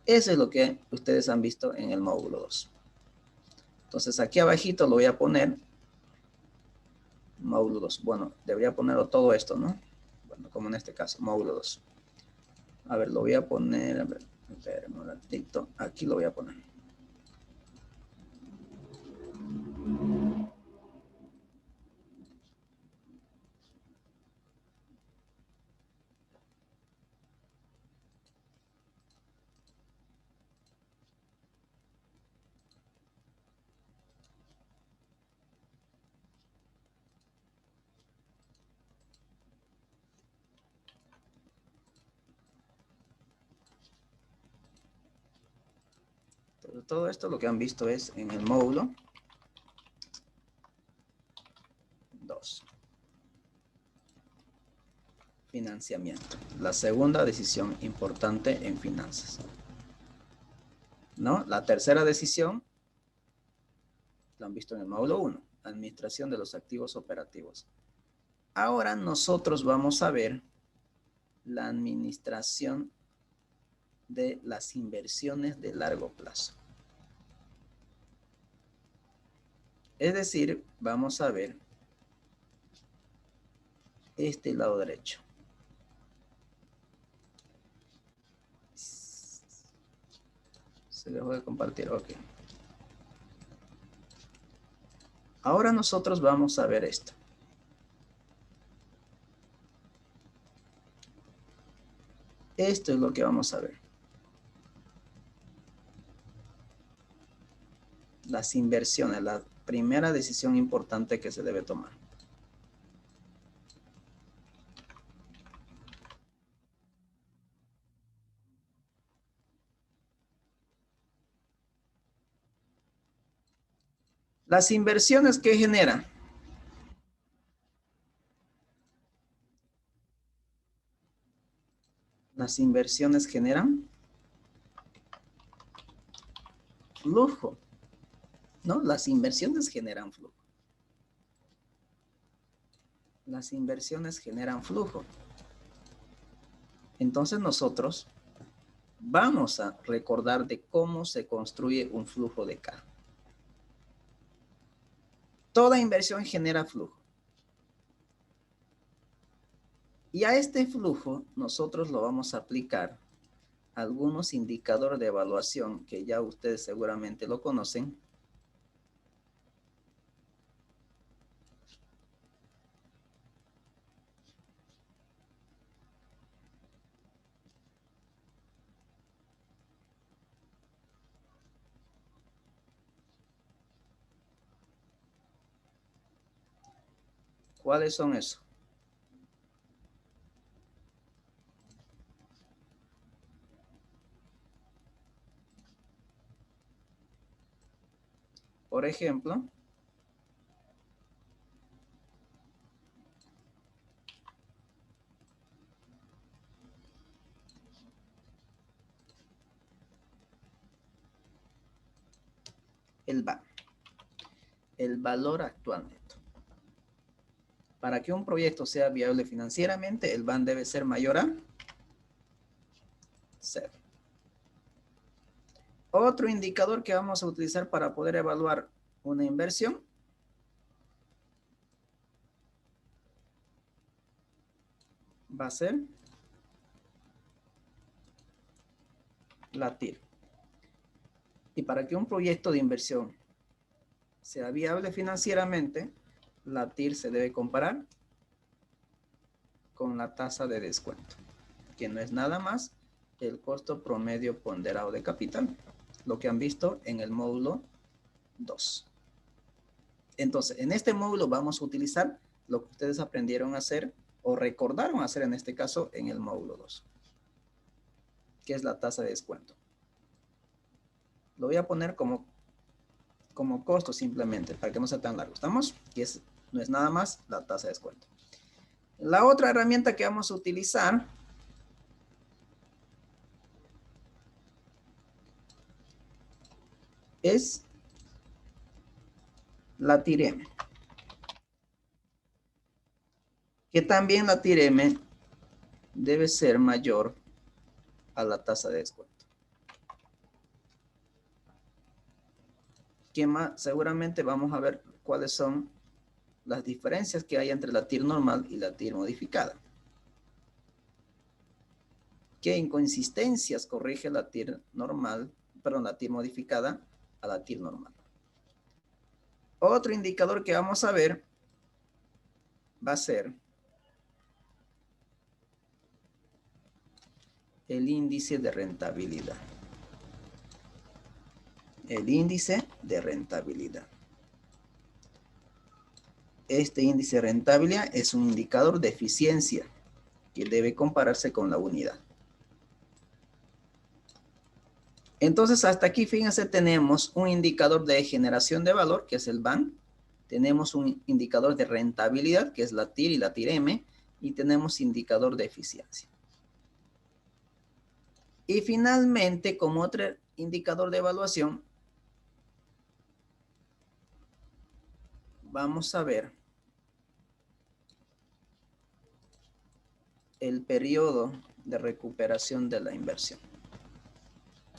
Eso es lo que ustedes han visto en el módulo 2. Entonces, aquí abajito lo voy a poner módulo 2. Bueno, debería ponerlo todo esto, ¿no? Bueno, como en este caso, módulo 2. A ver, lo voy a poner, a ver, espérenme un ratito. Aquí lo voy a poner. Todo esto lo que han visto es en el módulo 2. Financiamiento. La segunda decisión importante en finanzas. ¿No? La tercera decisión lo han visto en el módulo 1. Administración de los activos operativos. Ahora nosotros vamos a ver la administración de las inversiones de largo plazo. Es decir, vamos a ver este lado derecho. Se dejó de compartir, ok. Ahora nosotros vamos a ver esto. Esto es lo que vamos a ver. Las inversiones, la primera decisión importante que se debe tomar. Las inversiones que generan. Las inversiones generan flujo, ¿no? Las inversiones generan flujo. Las inversiones generan flujo. Entonces nosotros vamos a recordar de cómo se construye un flujo de caja. Toda inversión genera flujo. Y a este flujo nosotros lo vamos a aplicar algunos indicadores de evaluación que ya ustedes seguramente lo conocen. ¿Cuáles son esos? Por ejemplo, el VA, el valor actual neto. Para que un proyecto sea viable financieramente, el VAN debe ser mayor a 0. Otro indicador que vamos a utilizar para poder evaluar una inversión va a ser la TIR. Y para que un proyecto de inversión sea viable financieramente, la TIR se debe comparar con la tasa de descuento, que no es nada más el costo promedio ponderado de capital, lo que han visto en el módulo 2. Entonces, en este módulo vamos a utilizar lo que ustedes aprendieron a hacer o recordaron hacer en este caso en el módulo 2, que es la tasa de descuento. Lo voy a poner como costo simplemente, para que no sea tan largo. ¿Estamos? Y no es nada más la tasa de descuento. La otra herramienta que vamos a utilizar es la TIR-M. Que también la TIR-M debe ser mayor a la tasa de descuento. ¿Qué más? Seguramente vamos a ver cuáles son las diferencias que hay entre la TIR normal y la TIR modificada. ¿Qué inconsistencias corrige la TIR normal, perdón, la TIR modificada a la TIR normal? Otro indicador que vamos a ver va a ser el índice de rentabilidad. El índice de rentabilidad. Este índice de rentabilidad es un indicador de eficiencia que debe compararse con la unidad. Entonces, hasta aquí, fíjense, tenemos un indicador de generación de valor, que es el VAN. Tenemos un indicador de rentabilidad, que es la TIR y la TIR-M. Y tenemos indicador de eficiencia. Y finalmente, como otro indicador de evaluación, vamos a ver el periodo de recuperación de la inversión,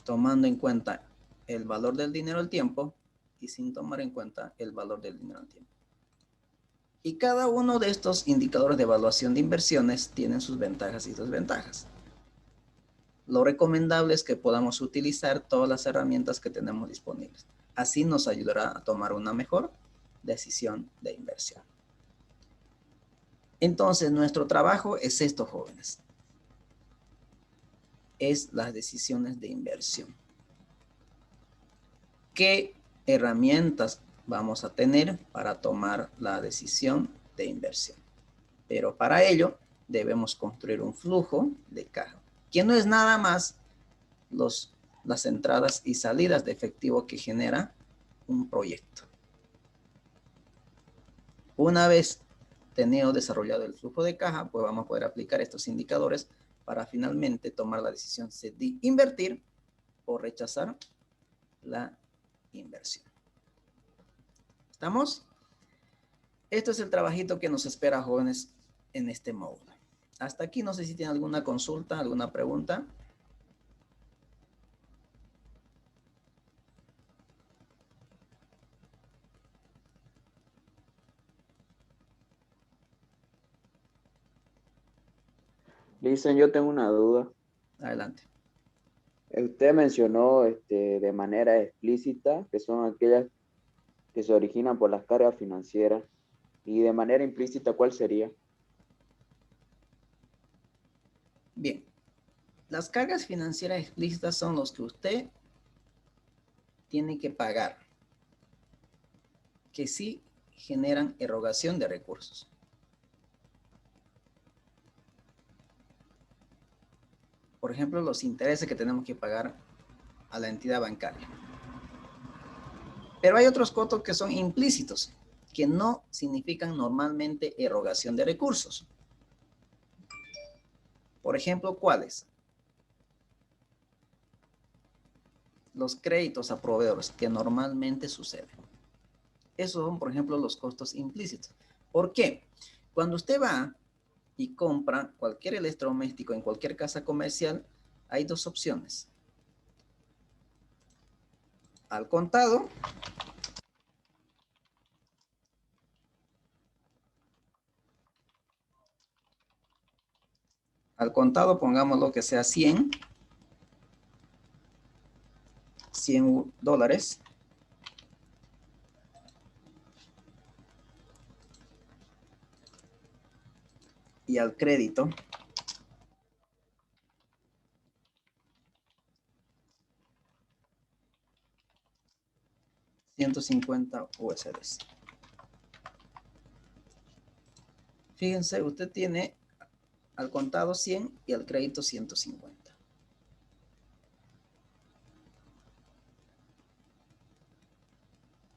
tomando en cuenta el valor del dinero al tiempo y sin tomar en cuenta el valor del dinero al tiempo. Y cada uno de estos indicadores de evaluación de inversiones tienen sus ventajas y desventajas. Lo recomendable es que podamos utilizar todas las herramientas que tenemos disponibles. Así nos ayudará a tomar una mejor decisión de inversión. Entonces, nuestro trabajo es esto, jóvenes. Es las decisiones de inversión. ¿Qué herramientas vamos a tener para tomar la decisión de inversión? Pero para ello debemos construir un flujo de caja, que no es nada más las entradas y salidas de efectivo que genera un proyecto. Una vez tenido desarrollado el flujo de caja, pues vamos a poder aplicar estos indicadores para finalmente tomar la decisión de invertir o rechazar la inversión. ¿Estamos? Esto es el trabajito que nos espera, jóvenes, en este módulo. Hasta aquí, no sé si tienen alguna consulta, alguna pregunta. Listen, yo tengo una duda. Adelante. Usted mencionó de manera explícita que son aquellas que se originan por las cargas financieras, y de manera implícita, ¿cuál sería? Bien, las cargas financieras explícitas son los que usted tiene que pagar, que sí generan erogación de recursos. Por ejemplo, los intereses que tenemos que pagar a la entidad bancaria. Pero hay otros costos que son implícitos, que no significan normalmente erogación de recursos. Por ejemplo, ¿cuáles? Los créditos a proveedores, que normalmente suceden. Esos son, por ejemplo, los costos implícitos. ¿Por qué? Cuando usted va y compra cualquier electrodoméstico en cualquier casa comercial, hay dos opciones. Al contado pongámoslo que sea 100 dólares. Y al crédito, $150 USD. Fíjense, usted tiene al contado 100 y al crédito 150.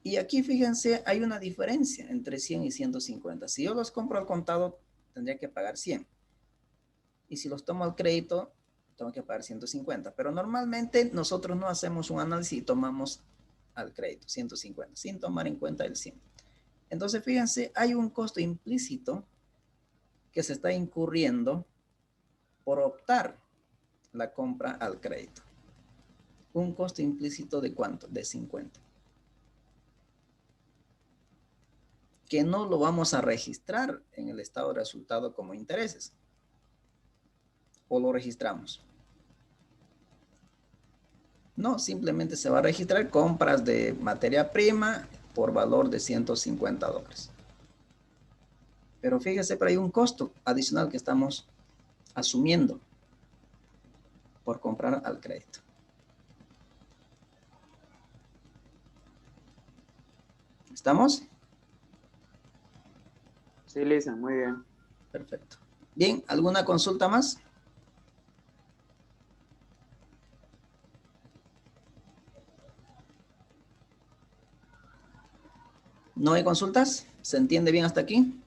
Y aquí fíjense, hay una diferencia entre 100 y 150. Si yo los compro al contado, tendría que pagar 100. Y si los tomo al crédito, tengo que pagar 150. Pero normalmente nosotros no hacemos un análisis y tomamos al crédito 150, sin tomar en cuenta el 100. Entonces, fíjense, hay un costo implícito que se está incurriendo por optar la compra al crédito. Un costo implícito de ¿cuánto? De 50. Que no lo vamos a registrar en el estado de resultado como intereses. ¿O lo registramos? No, simplemente se va a registrar compras de materia prima por valor de 150 dólares. Pero fíjese, pero hay un costo adicional que estamos asumiendo por comprar al crédito. ¿Estamos? Sí, Lisa, muy bien. Perfecto. Bien, ¿alguna consulta más? ¿No hay consultas? ¿Se entiende bien hasta aquí?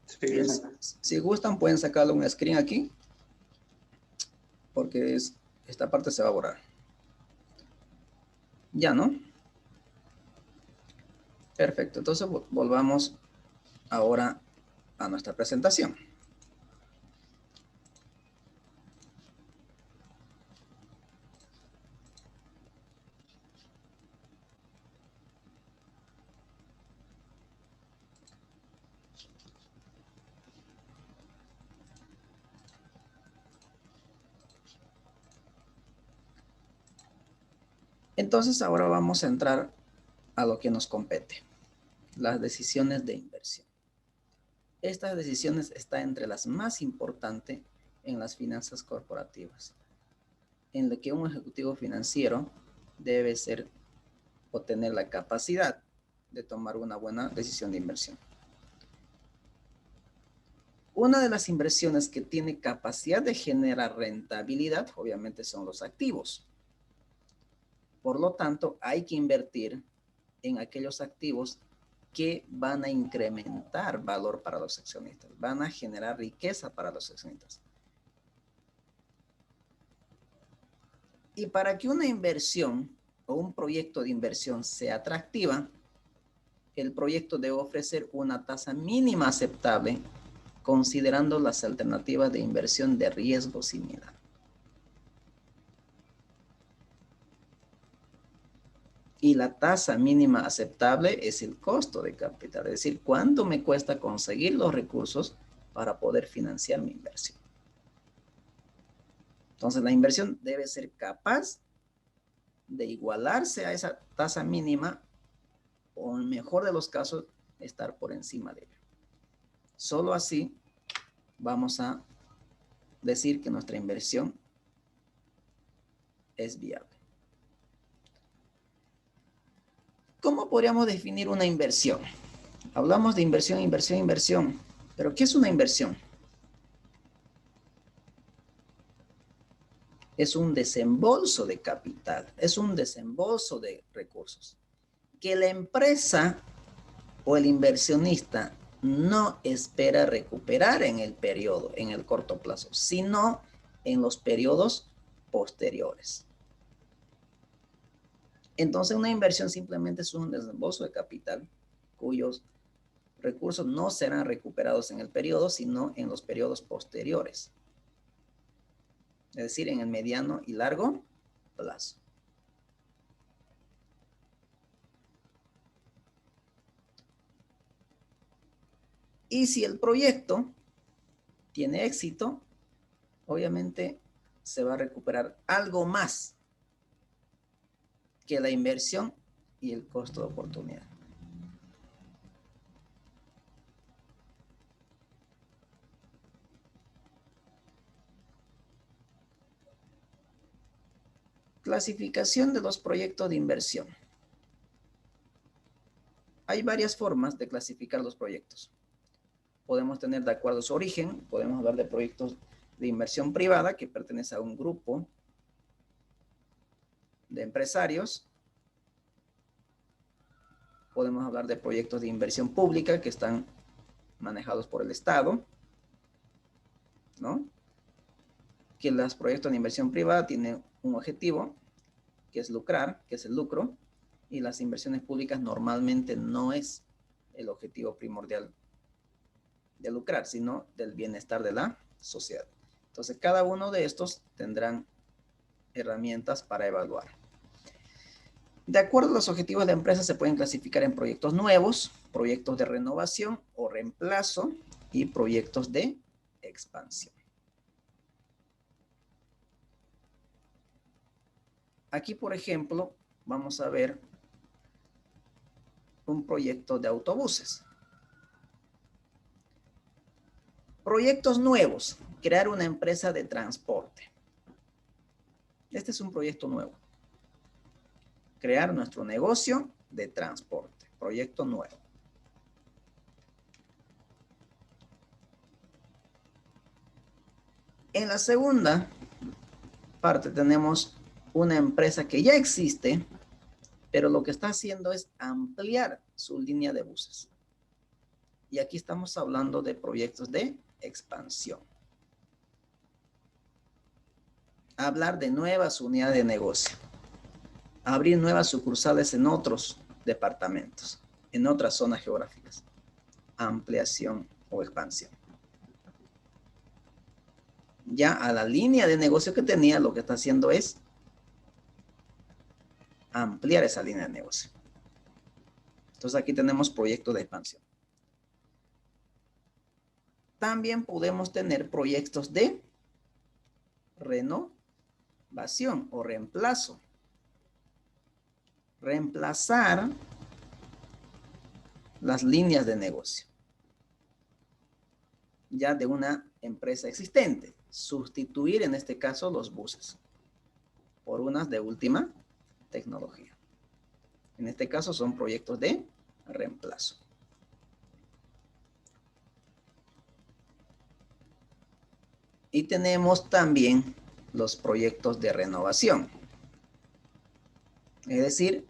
Sí, Lisa. Si gustan, pueden sacarle un screen aquí, porque esta parte se va a borrar. Ya, ¿no? Perfecto. Entonces, volvamos ahora a nuestra presentación. Entonces ahora vamos a entrar a lo que nos compete, las decisiones de inversión. Estas decisiones están entre las más importantes en las finanzas corporativas, en lo que un ejecutivo financiero debe ser o tener la capacidad de tomar una buena decisión de inversión. Una de las inversiones que tiene capacidad de generar rentabilidad, obviamente, son los activos. Por lo tanto, hay que invertir en aquellos activos que van a incrementar valor para los accionistas, van a generar riqueza para los accionistas. Y para que una inversión o un proyecto de inversión sea atractiva, el proyecto debe ofrecer una tasa mínima aceptable considerando las alternativas de inversión de riesgo similar. Y la tasa mínima aceptable es el costo de capital, es decir, cuánto me cuesta conseguir los recursos para poder financiar mi inversión. Entonces, la inversión debe ser capaz de igualarse a esa tasa mínima o, en el mejor de los casos, estar por encima de ella. Solo así vamos a decir que nuestra inversión es viable. ¿Cómo podríamos definir una inversión? Hablamos de inversión, inversión, inversión. ¿Pero qué es una inversión? Es un desembolso de capital, es un desembolso de recursos que la empresa o el inversionista no espera recuperar en el periodo, en el corto plazo, sino en los periodos posteriores. Entonces, una inversión simplemente es un desembolso de capital cuyos recursos no serán recuperados en el periodo, sino en los periodos posteriores. Es decir, en el mediano y largo plazo. Y si el proyecto tiene éxito, obviamente se va a recuperar algo más que la inversión y el costo de oportunidad. Clasificación de los proyectos de inversión. Hay varias formas de clasificar los proyectos. Podemos tener de acuerdo a su origen, podemos hablar de proyectos de inversión privada que pertenece a un grupo de empresarios. Podemos hablar de proyectos de inversión pública que están manejados por el Estado, ¿no? Que los proyectos de inversión privada tienen un objetivo, que es lucrar, que es el lucro, y las inversiones públicas normalmente no es el objetivo primordial de lucrar, sino del bienestar de la sociedad. Entonces, cada uno de estos tendrán herramientas para evaluar. De acuerdo a los objetivos de la empresa, se pueden clasificar en proyectos nuevos, proyectos de renovación o reemplazo y proyectos de expansión. Aquí, por ejemplo, vamos a ver un proyecto de autobuses. Proyectos nuevos, crear una empresa de transporte. Este es un proyecto nuevo. Crear nuestro negocio de transporte, proyecto nuevo. En la segunda parte tenemos una empresa que ya existe, pero lo que está haciendo es ampliar su línea de buses. Y aquí estamos hablando de proyectos de expansión. Hablar de nuevas unidades de negocio. Abrir nuevas sucursales en otros departamentos, en otras zonas geográficas. Ampliación o expansión. Ya a la línea de negocio que tenía, lo que está haciendo es ampliar esa línea de negocio. Entonces aquí tenemos proyectos de expansión. También podemos tener proyectos de renovación o reemplazo. reemplazar las líneas de negocio ya de una empresa existente. Sustituir en este caso los buses por unas de última tecnología. En este caso son proyectos de reemplazo. Y tenemos también los proyectos de renovación. Es decir,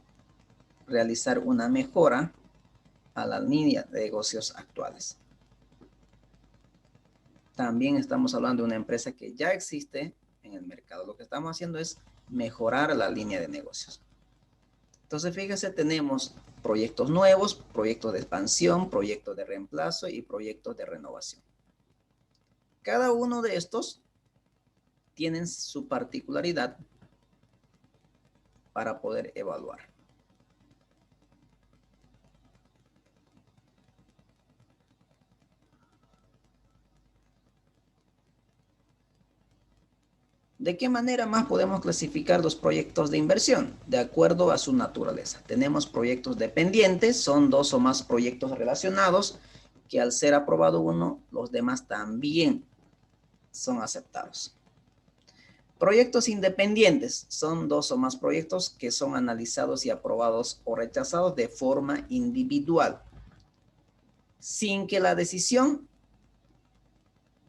realizar una mejora a la línea de negocios actuales. También estamos hablando de una empresa que ya existe en el mercado. Lo que estamos haciendo es mejorar la línea de negocios. Entonces, fíjense, tenemos proyectos nuevos, proyectos de expansión, proyectos de reemplazo y proyectos de renovación. Cada uno de estos tienen su particularidad para poder evaluar. ¿De qué manera más podemos clasificar los proyectos de inversión? De acuerdo a su naturaleza. Tenemos proyectos dependientes, son 2 o más proyectos relacionados, que al ser aprobado uno, los demás también son aceptados. Proyectos independientes son 2 o más proyectos que son analizados y aprobados o rechazados de forma individual, sin que la decisión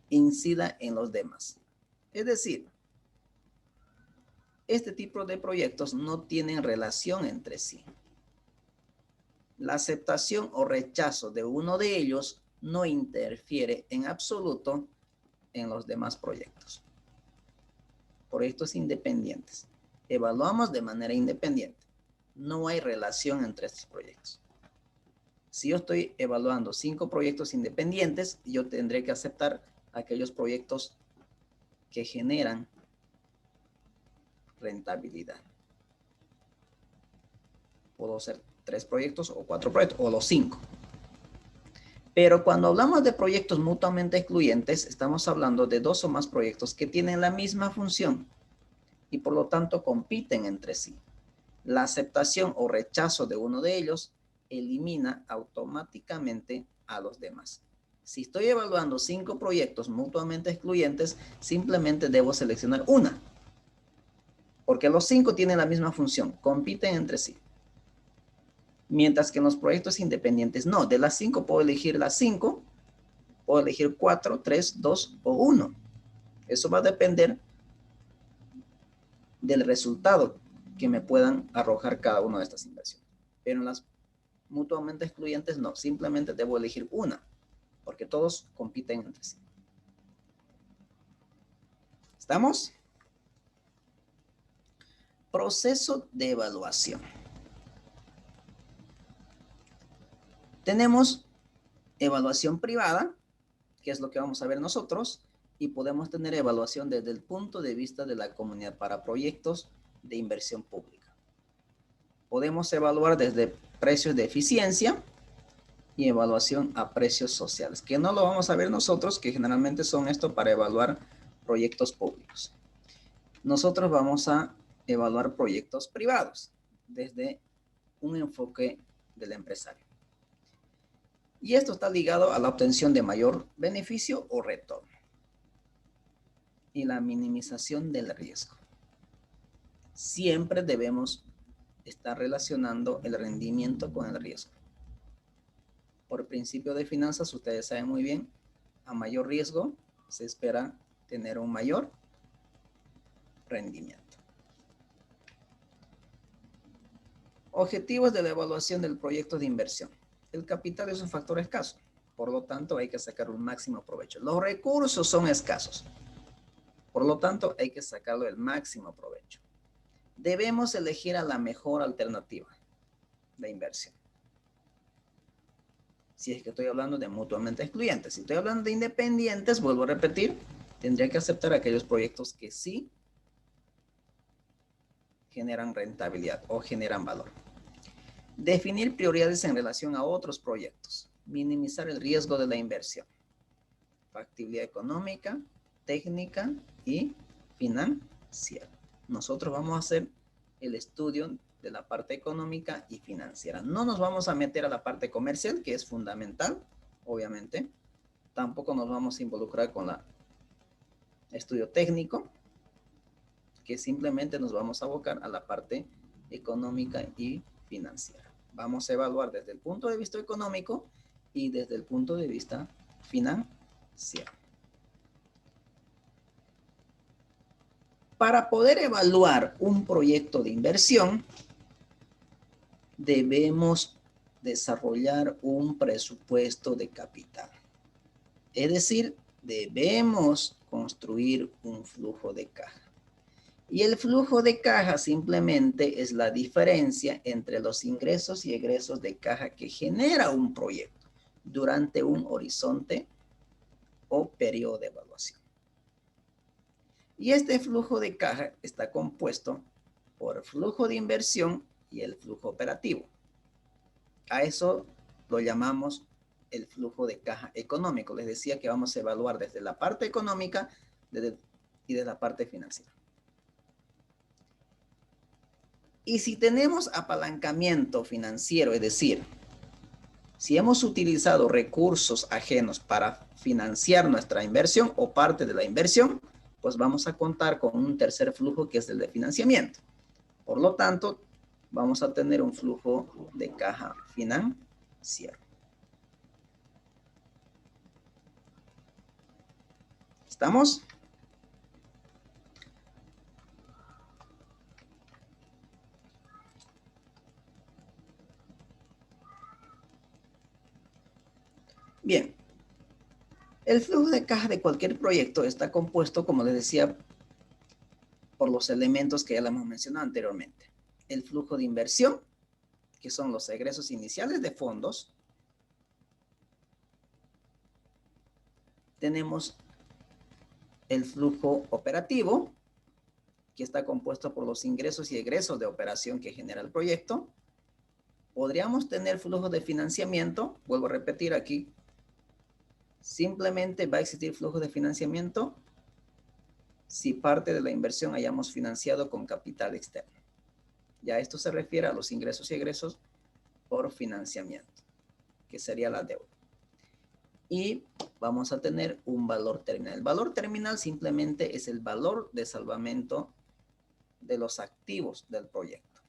incida en los demás. Es decir, este tipo de proyectos no tienen relación entre sí. La aceptación o rechazo de uno de ellos no interfiere en absoluto en los demás proyectos. Proyectos independientes. Evaluamos de manera independiente. No hay relación entre estos proyectos. Si yo estoy evaluando 5 proyectos independientes, yo tendré que aceptar aquellos proyectos que generan rentabilidad. Puedo ser 3 proyectos o 4 proyectos o los 5. Pero cuando hablamos de proyectos mutuamente excluyentes, estamos hablando de 2 o más proyectos que tienen la misma función y por lo tanto compiten entre sí. La aceptación o rechazo de uno de ellos elimina automáticamente a los demás. Si estoy evaluando 5 proyectos mutuamente excluyentes, simplemente debo seleccionar una, porque los 5 tienen la misma función, compiten entre sí. Mientras que en los proyectos independientes no, de las 5 puedo elegir las 5, puedo elegir 4, 3, 2 o 1. Eso va a depender del resultado que me puedan arrojar cada una de estas inversiones. Pero en las mutuamente excluyentes no, simplemente debo elegir una, porque todos compiten entre sí. ¿Estamos? Proceso de evaluación. Tenemos evaluación privada, que es lo que vamos a ver nosotros, y podemos tener evaluación desde el punto de vista de la comunidad para proyectos de inversión pública. Podemos evaluar desde precios de eficiencia y evaluación a precios sociales, que no lo vamos a ver nosotros, que generalmente son esto para evaluar proyectos públicos. Nosotros vamos a evaluar proyectos privados desde un enfoque del empresario. Y esto está ligado a la obtención de mayor beneficio o retorno y la minimización del riesgo. Siempre debemos estar relacionando el rendimiento con el riesgo. Por principio de finanzas, ustedes saben muy bien, a mayor riesgo se espera tener un mayor rendimiento. Objetivos de la evaluación del proyecto de inversión. El capital es un factor escaso, por lo tanto hay que sacar un máximo provecho. Los recursos son escasos, por lo tanto hay que sacarlo el máximo provecho. Debemos elegir a la mejor alternativa de inversión. Si es que estoy hablando de mutuamente excluyentes. Si estoy hablando de independientes, vuelvo a repetir, tendría que aceptar aquellos proyectos que sí generan rentabilidad o generan valor. Definir prioridades en relación a otros proyectos. Minimizar el riesgo de la inversión. Factibilidad económica, técnica y financiera. Nosotros vamos a hacer el estudio de la parte económica y financiera. No nos vamos a meter a la parte comercial, que es fundamental, obviamente. Tampoco nos vamos a involucrar con la estudio técnico, que simplemente nos vamos a abocar a la parte económica y financiera. Vamos a evaluar desde el punto de vista económico y desde el punto de vista financiero. Para poder evaluar un proyecto de inversión, debemos desarrollar un presupuesto de capital. Es decir, debemos construir un flujo de caja. Y el flujo de caja simplemente es la diferencia entre los ingresos y egresos de caja que genera un proyecto durante un horizonte o periodo de evaluación. Y este flujo de caja está compuesto por flujo de inversión y el flujo operativo. A eso lo llamamos el flujo de caja económico. Les decía que vamos a evaluar desde la parte económica y de la parte financiera. Y si tenemos apalancamiento financiero, es decir, si hemos utilizado recursos ajenos para financiar nuestra inversión o parte de la inversión, pues vamos a contar con un tercer flujo que es el de financiamiento. Por lo tanto, vamos a tener un flujo de caja financiero. ¿Estamos? Bien. El flujo de caja de cualquier proyecto está compuesto, como les decía, por los elementos que ya le hemos mencionado anteriormente. El flujo de inversión, que son los egresos iniciales de fondos. Tenemos el flujo operativo, que está compuesto por los ingresos y egresos de operación que genera el proyecto. Podríamos tener flujos de financiamiento, vuelvo a repetir aquí, simplemente va a existir flujo de financiamiento si parte de la inversión hayamos financiado con capital externo. Ya esto se refiere a los ingresos y egresos por financiamiento, que sería la deuda. Y vamos a tener un valor terminal. El valor terminal simplemente es el valor de salvamento de los activos del proyecto.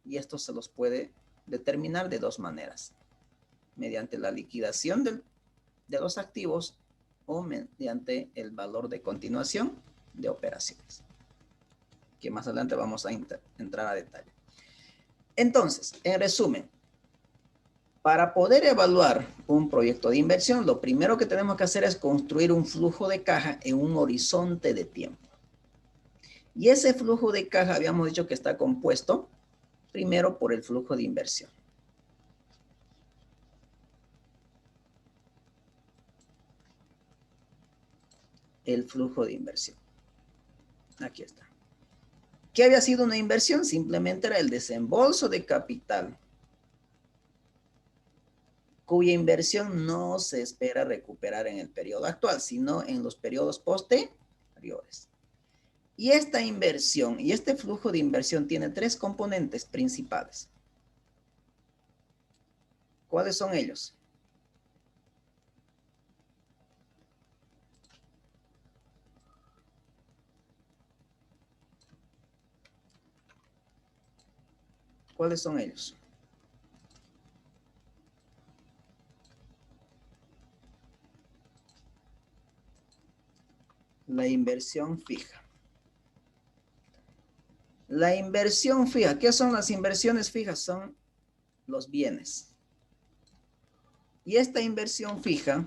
Y esto se los puede determinar de dos maneras. Mediante la liquidación de los activos o mediante el valor de continuación de operaciones, que más adelante vamos a entrar a detalle. Entonces, en resumen, para poder evaluar un proyecto de inversión, lo primero que tenemos que hacer es construir un flujo de caja en un horizonte de tiempo. Y ese flujo de caja habíamos dicho que está compuesto primero por el flujo de inversión. El flujo de inversión. Aquí está. ¿Qué había sido una inversión? Simplemente era el desembolso de capital, cuya inversión no se espera recuperar en el periodo actual, sino en los periodos posteriores. Y esta inversión y este flujo de inversión tiene tres componentes principales. ¿Cuáles son ellos? ¿Cuáles son ellos? La inversión fija. La inversión fija. ¿Qué son las inversiones fijas? Son los bienes. Y esta inversión fija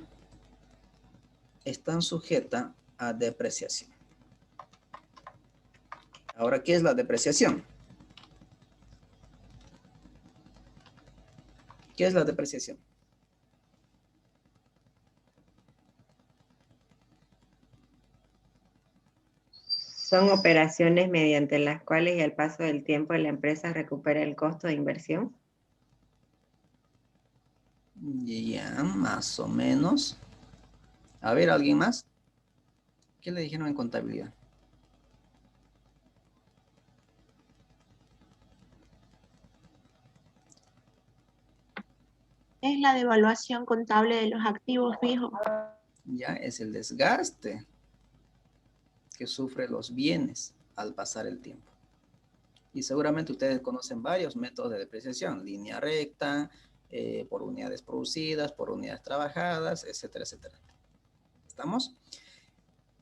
está sujeta a depreciación. Ahora, ¿qué es la depreciación? ¿Qué es la depreciación? Son operaciones mediante las cuales y al paso del tiempo la empresa recupera el costo de inversión. Ya, más o menos. A ver, ¿alguien más? ¿Qué le dijeron en contabilidad? Es la devaluación contable de los activos fijos. Ya es el desgaste que sufren los bienes al pasar el tiempo. Y seguramente ustedes conocen varios métodos de depreciación, línea recta, por unidades producidas, por unidades trabajadas, etcétera, etcétera. ¿Estamos?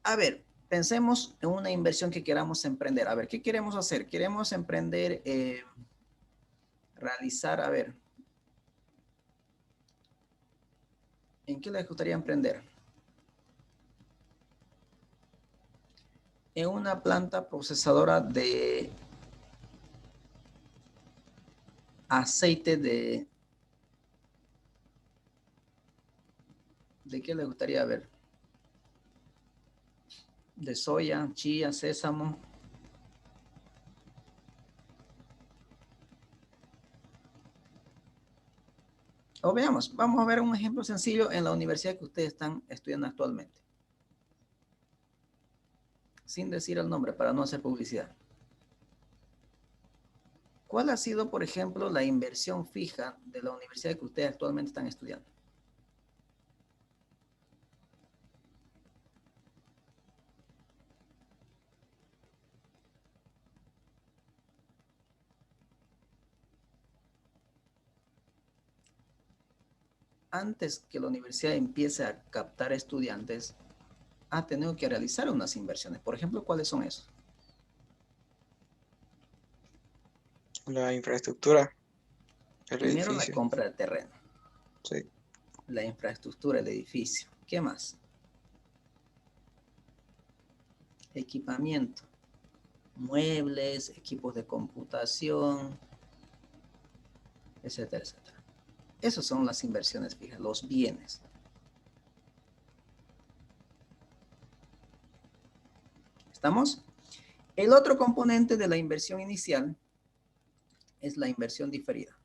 A ver, pensemos en una inversión que queramos emprender. A ver, ¿qué queremos hacer? Queremos emprender, realizar, a ver, ¿en qué les gustaría emprender? En una planta procesadora de aceite ¿de qué les gustaría ver? De soya, chía, sésamo. O veamos, vamos a ver un ejemplo sencillo en la universidad que ustedes están estudiando actualmente. Sin decir el nombre para no hacer publicidad. ¿Cuál ha sido, por ejemplo, la inversión fija de la universidad que ustedes actualmente están estudiando? Antes que la universidad empiece a captar estudiantes, ha tenido que realizar unas inversiones. Por ejemplo, ¿cuáles son esos? La infraestructura, el Primero, la edificio. compra de terreno. Sí. La infraestructura, el edificio. ¿Qué más? Equipamiento. Muebles, equipos de computación, etcétera, etcétera. Esas son las inversiones fijas, los bienes. ¿Estamos? El otro componente de la inversión inicial es la inversión diferida.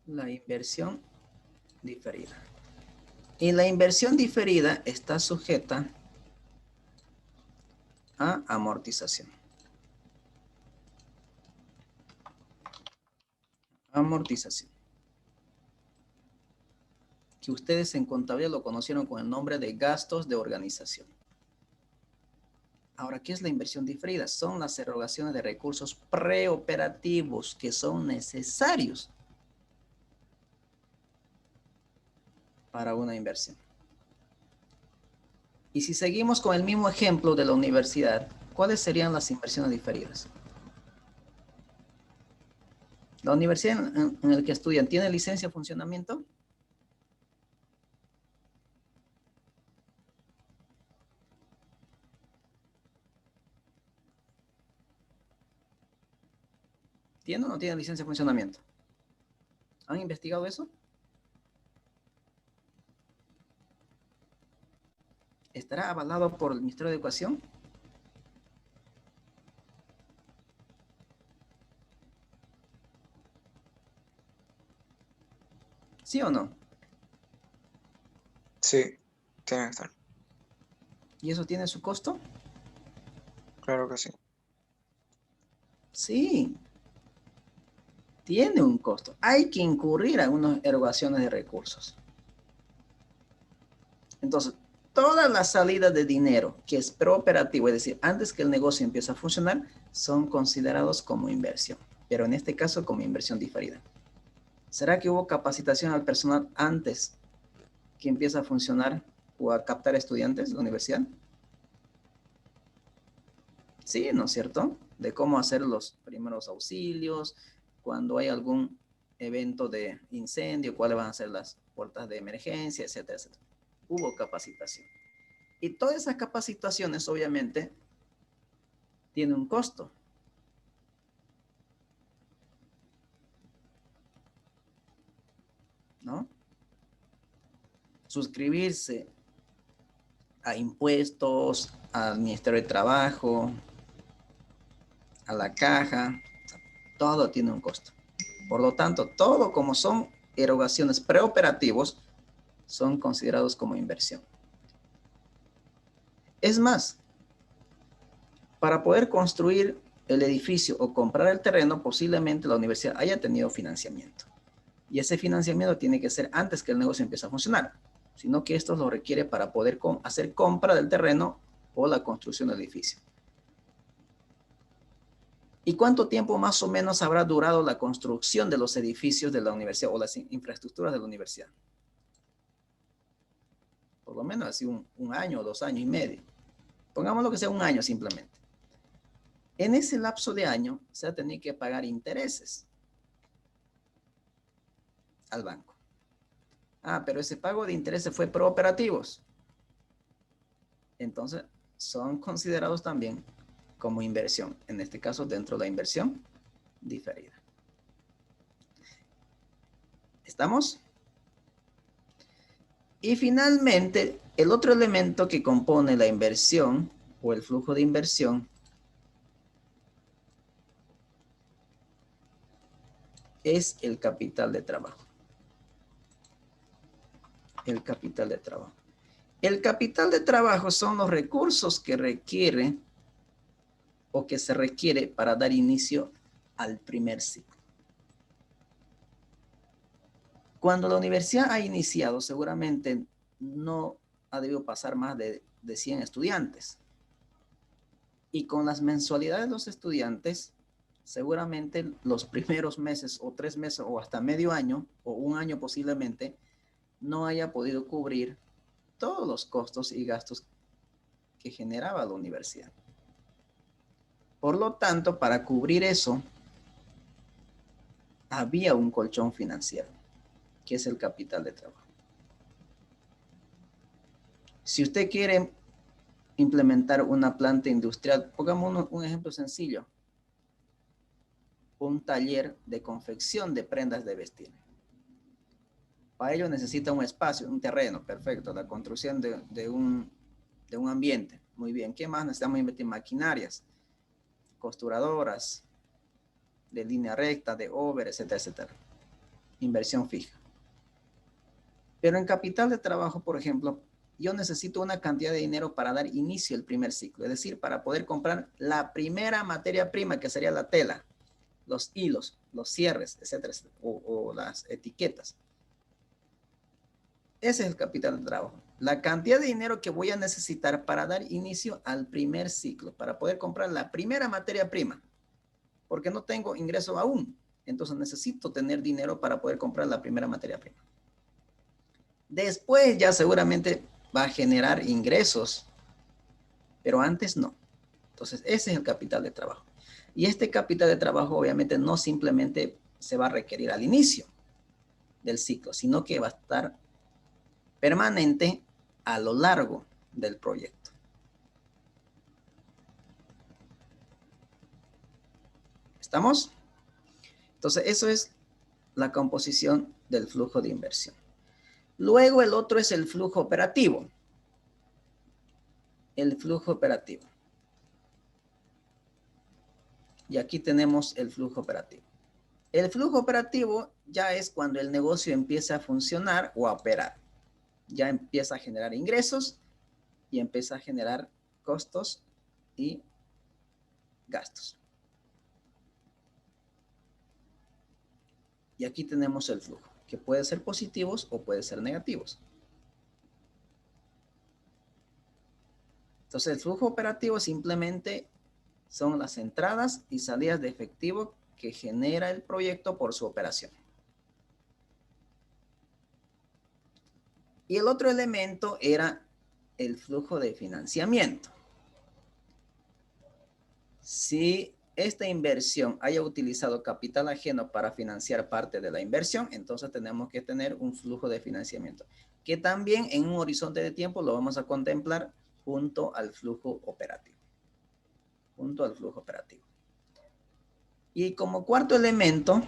La inversión diferida. Y la inversión diferida está sujeta a amortización. Amortización. Que ustedes en contabilidad lo conocieron con el nombre de gastos de organización. Ahora, ¿qué es la inversión diferida? Son las erogaciones de recursos preoperativos que son necesarios para una inversión. Y si seguimos con el mismo ejemplo de la universidad, ¿cuáles serían las inversiones diferidas? La universidad en la que estudian, ¿tiene licencia de funcionamiento? ¿Tiene o no tiene licencia de funcionamiento? ¿Han investigado eso? ¿Estará avalado por el Ministerio de Educación? ¿Sí o no? Sí, tiene que estar. ¿Y eso tiene su costo? Claro que sí. Sí. Tiene un costo. Hay que incurrir a unas erogaciones de recursos. Entonces, todas las salidas de dinero que es preoperativo, es decir, antes que el negocio empiece a funcionar, son considerados como inversión, pero en este caso como inversión diferida. ¿Será que hubo capacitación al personal antes que empiece a funcionar o a captar estudiantes de la universidad? Sí, ¿no es cierto? De cómo hacer los primeros auxilios, cuando hay algún evento de incendio, cuáles van a ser las puertas de emergencia, etcétera, etcétera. Hubo capacitación. Y todas esas capacitaciones, obviamente, tienen un costo. ¿No? Suscribirse a impuestos, al Ministerio de Trabajo, a la caja, todo tiene un costo. Por lo tanto, todo como son erogaciones preoperativos, son considerados como inversión. Es más, Para poder construir el edificio o comprar el terreno, posiblemente la universidad haya tenido financiamiento. Y ese financiamiento tiene que ser antes que el negocio empiece a funcionar, sino que esto lo requiere para poder hacer compra del terreno o la construcción del edificio. ¿Y cuánto tiempo más o menos habrá durado la construcción de los edificios de la universidad o las infraestructuras de la universidad? Por lo menos así un año o 2 años y medio. Pongámoslo que sea un año simplemente. En ese lapso de año se va a tener que pagar intereses al banco. Ah, pero ese pago de intereses fue por operativos. Entonces, son considerados también como inversión. En este caso, dentro de la inversión diferida. ¿Estamos? Y finalmente, el otro elemento que compone la inversión o el flujo de inversión es el capital de trabajo. El capital de trabajo. El capital de trabajo son los recursos que requiere o que se requiere para dar inicio al primer ciclo. Cuando la universidad ha iniciado, seguramente no ha debido pasar más de 100 estudiantes. Y con las mensualidades de los estudiantes, seguramente los primeros meses o 3 meses o hasta medio año o un año posiblemente no haya podido cubrir todos los costos y gastos que generaba la universidad. Por lo tanto, para cubrir eso, había un colchón financiero, que es el capital de trabajo. Si usted quiere implementar una planta industrial, pongamos un ejemplo sencillo. Un taller de confección de prendas de vestir. Para ello necesita un espacio, un terreno, perfecto, la construcción de un ambiente. Muy bien, ¿qué más necesitamos invertir? Maquinarias, costuradoras, de línea recta, de over, etcétera, etcétera. Inversión fija. Pero en capital de trabajo, por ejemplo, yo necesito una cantidad de dinero para dar inicio al primer ciclo, es decir, para poder comprar la primera materia prima, que sería la tela, los hilos, los cierres, etcétera, etcétera, o las etiquetas. Ese es el capital de trabajo. La cantidad de dinero que voy a necesitar para dar inicio al primer ciclo, para poder comprar la primera materia prima, porque no tengo ingreso aún. Entonces necesito tener dinero para poder comprar la primera materia prima. Después ya seguramente va a generar ingresos, pero antes no. Entonces ese es el capital de trabajo. Y este capital de trabajo obviamente no simplemente se va a requerir al inicio del ciclo, sino que va a estar permanente a lo largo del proyecto. ¿Estamos? Entonces, eso es la composición del flujo de inversión. Luego, el otro es el flujo operativo. El flujo operativo. Y aquí tenemos el flujo operativo. El flujo operativo ya es cuando el negocio empieza a funcionar o a operar. Ya empieza a generar ingresos y empieza a generar costos y gastos. Y aquí tenemos el flujo, que puede ser positivos o puede ser negativos. Entonces, el flujo operativo simplemente son las entradas y salidas de efectivo que genera el proyecto por su operación. Y el otro elemento era el flujo de financiamiento. Si esta inversión haya utilizado capital ajeno para financiar parte de la inversión, entonces tenemos que tener un flujo de financiamiento, que también en un horizonte de tiempo lo vamos a contemplar junto al flujo operativo. Junto al flujo operativo. Y como cuarto elemento,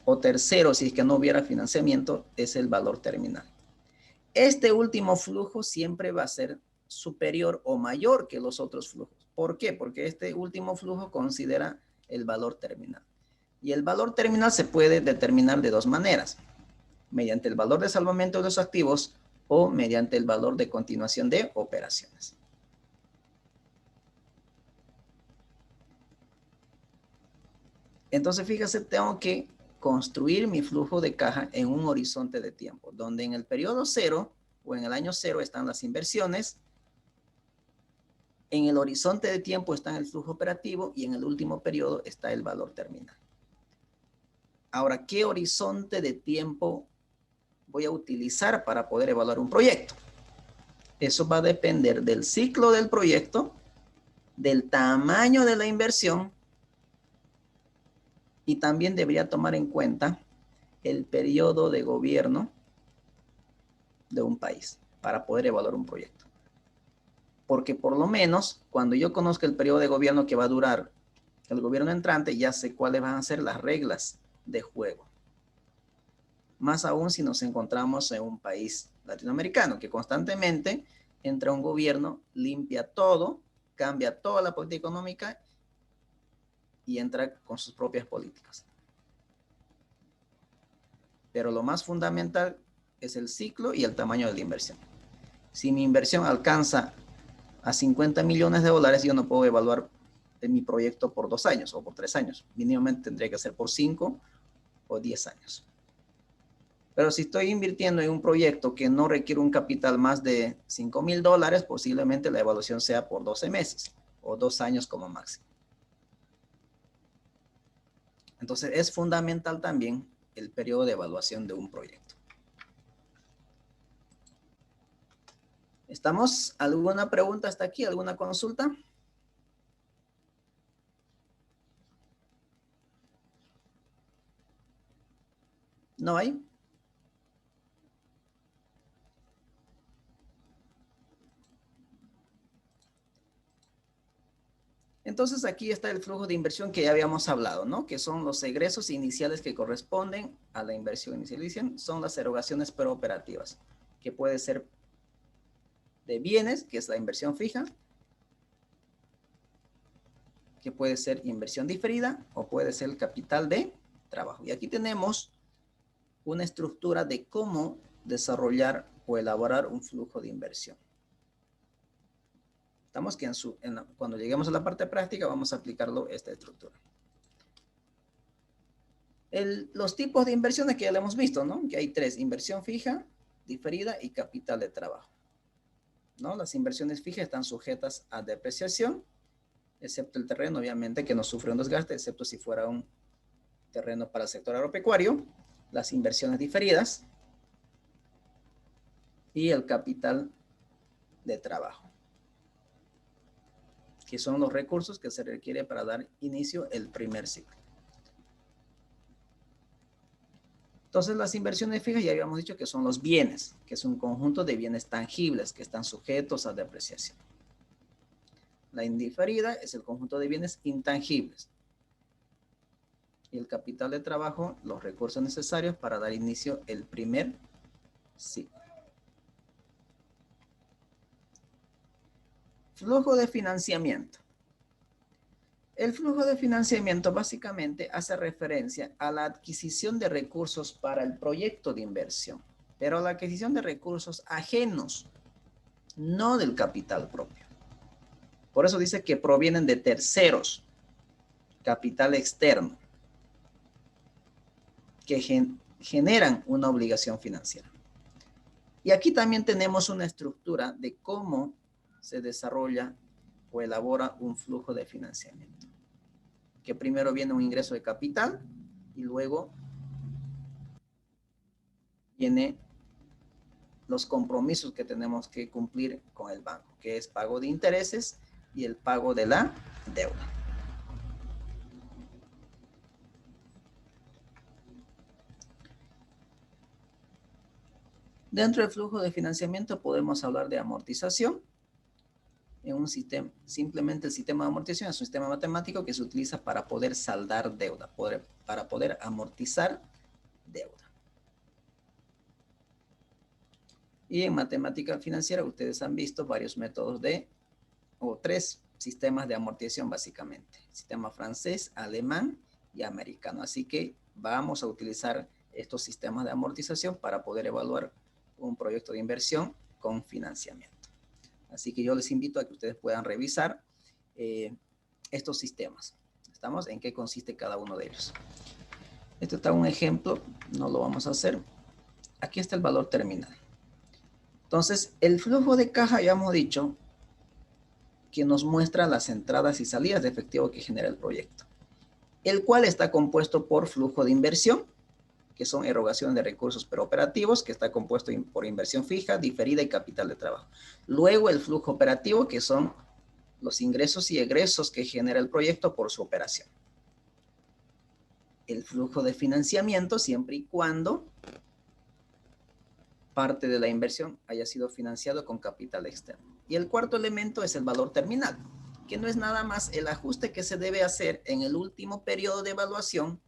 o tercero, si es que no hubiera financiamiento, es el valor terminal. Este último flujo siempre va a ser superior o mayor que los otros flujos. ¿Por qué? Porque este último flujo considera el valor terminal. Y el valor terminal se puede determinar de dos maneras. Mediante el valor de salvamento de los activos o mediante el valor de continuación de operaciones. Entonces, fíjese, tengo que construir mi flujo de caja en un horizonte de tiempo, donde en el periodo cero o en el año cero están las inversiones, en el horizonte de tiempo está el flujo operativo y en el último periodo está el valor terminal. Ahora, ¿qué horizonte de tiempo voy a utilizar para poder evaluar un proyecto? Eso va a depender del ciclo del proyecto, del tamaño de la inversión y también debería tomar en cuenta el periodo de gobierno de un país para poder evaluar un proyecto. Porque por lo menos cuando yo conozca el periodo de gobierno que va a durar el gobierno entrante, ya sé cuáles van a ser las reglas de juego. Más aún si nos encontramos en un país latinoamericano que constantemente entra un gobierno, limpia todo, cambia toda la política económica y entra con sus propias políticas. Pero lo más fundamental es el ciclo y el tamaño de la inversión. Si mi inversión alcanza a 50 millones de dólares, yo no puedo evaluar mi proyecto por 2 años o por 3 años. Mínimamente tendría que ser por 5 o 10 años. Pero si estoy invirtiendo en un proyecto que no requiere un capital más de 5,000 dólares, posiblemente la evaluación sea por 12 meses o 2 años como máximo. Entonces es fundamental también el periodo de evaluación de un proyecto. ¿Estamos? ¿Alguna pregunta hasta aquí? ¿Alguna consulta? ¿No hay? Entonces aquí está el flujo de inversión que ya habíamos hablado, ¿no? Que son los egresos iniciales que corresponden a la inversión inicial. Son las erogaciones preoperativas, que puede ser de bienes, que es la inversión fija, que puede ser inversión diferida o puede ser el capital de trabajo. Y aquí tenemos una estructura de cómo desarrollar o elaborar un flujo de inversión. Estamos que cuando lleguemos a la parte práctica vamos a aplicarlo esta estructura. Los tipos de inversiones que ya lo hemos visto, ¿no? Que hay 3, inversión fija, diferida y capital de trabajo. ¿No? Las inversiones fijas están sujetas a depreciación, excepto el terreno, obviamente, que no sufre un desgaste, excepto si fuera un terreno para el sector agropecuario, las inversiones diferidas y el capital de trabajo, que son los recursos que se requiere para dar inicio al primer ciclo. Entonces, las inversiones fijas ya habíamos dicho que son los bienes, que es un conjunto de bienes tangibles que están sujetos a depreciación. La indiferida es el conjunto de bienes intangibles. Y el capital de trabajo, los recursos necesarios para dar inicio al primer ciclo. Flujo de financiamiento. El flujo de financiamiento básicamente hace referencia a la adquisición de recursos para el proyecto de inversión, pero la adquisición de recursos ajenos, no del capital propio. Por eso dice que provienen de terceros, capital externo, que generan una obligación financiera. Y aquí también tenemos una estructura de cómo se desarrolla o elabora un flujo de financiamiento. Que primero viene un ingreso de capital y luego viene los compromisos que tenemos que cumplir con el banco, que es pago de intereses y el pago de la deuda. Dentro del flujo de financiamiento podemos hablar de amortización. En un sistema, simplemente el sistema de amortización es un sistema matemático que se utiliza para poder saldar deuda, para poder amortizar deuda. Y en matemática financiera ustedes han visto varios métodos o 3 sistemas de amortización básicamente. Sistema francés, alemán y americano. Así que vamos a utilizar estos sistemas de amortización para poder evaluar un proyecto de inversión con financiamiento. Así que yo les invito a que ustedes puedan revisar estos sistemas. ¿Estamos? ¿Estamos? ¿En qué consiste cada uno de ellos? Esto está un ejemplo, no lo vamos a hacer. Aquí está el valor terminal. Entonces, el flujo de caja ya hemos dicho que nos muestra las entradas y salidas de efectivo que genera el proyecto, el cual está compuesto por flujo de inversión, que son erogaciones de recursos preoperativos, que está compuesto por inversión fija, diferida y capital de trabajo. Luego el flujo operativo, que son los ingresos y egresos que genera el proyecto por su operación. El flujo de financiamiento, siempre y cuando parte de la inversión haya sido financiado con capital externo. Y el cuarto elemento es el valor terminal, que no es nada más el ajuste que se debe hacer en el último periodo de evaluación,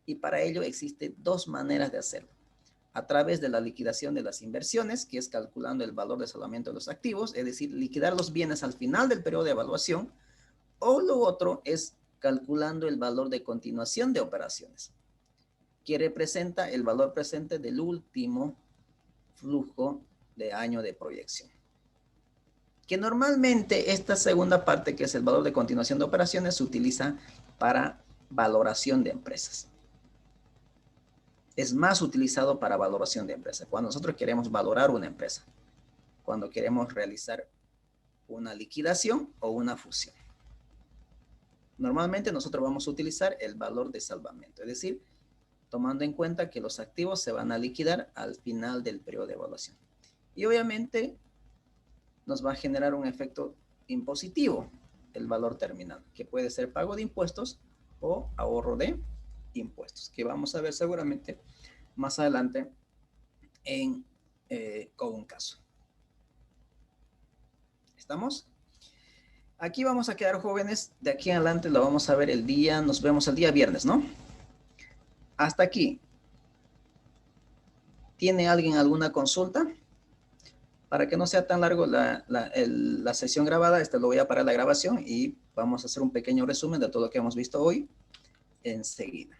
y para ello existen dos maneras de hacerlo. A través de la liquidación de las inversiones, que es calculando el valor de salvamento de los activos, es decir, liquidar los bienes al final del periodo de evaluación, o lo otro es calculando el valor de continuación de operaciones, que representa el valor presente del último flujo de año de proyección. Que normalmente esta segunda parte, que es el valor de continuación de operaciones, se utiliza para valoración de empresas. Es más utilizado para valoración de empresas. Cuando nosotros queremos valorar una empresa, cuando queremos realizar una liquidación o una fusión. Normalmente nosotros vamos a utilizar el valor de salvamento, es decir, tomando en cuenta que los activos se van a liquidar al final del periodo de evaluación. Y obviamente nos va a generar un efecto impositivo, el valor terminal, que puede ser pago de impuestos o ahorro de impuestos, que vamos a ver seguramente más adelante con un caso. ¿Estamos? Aquí vamos a quedar, jóvenes. De aquí en adelante lo vamos a ver el día, nos vemos el día viernes, ¿no? Hasta aquí. ¿Tiene alguien alguna consulta? Para que no sea tan largo la sesión grabada, lo voy a parar la grabación y vamos a hacer un pequeño resumen de todo lo que hemos visto hoy enseguida.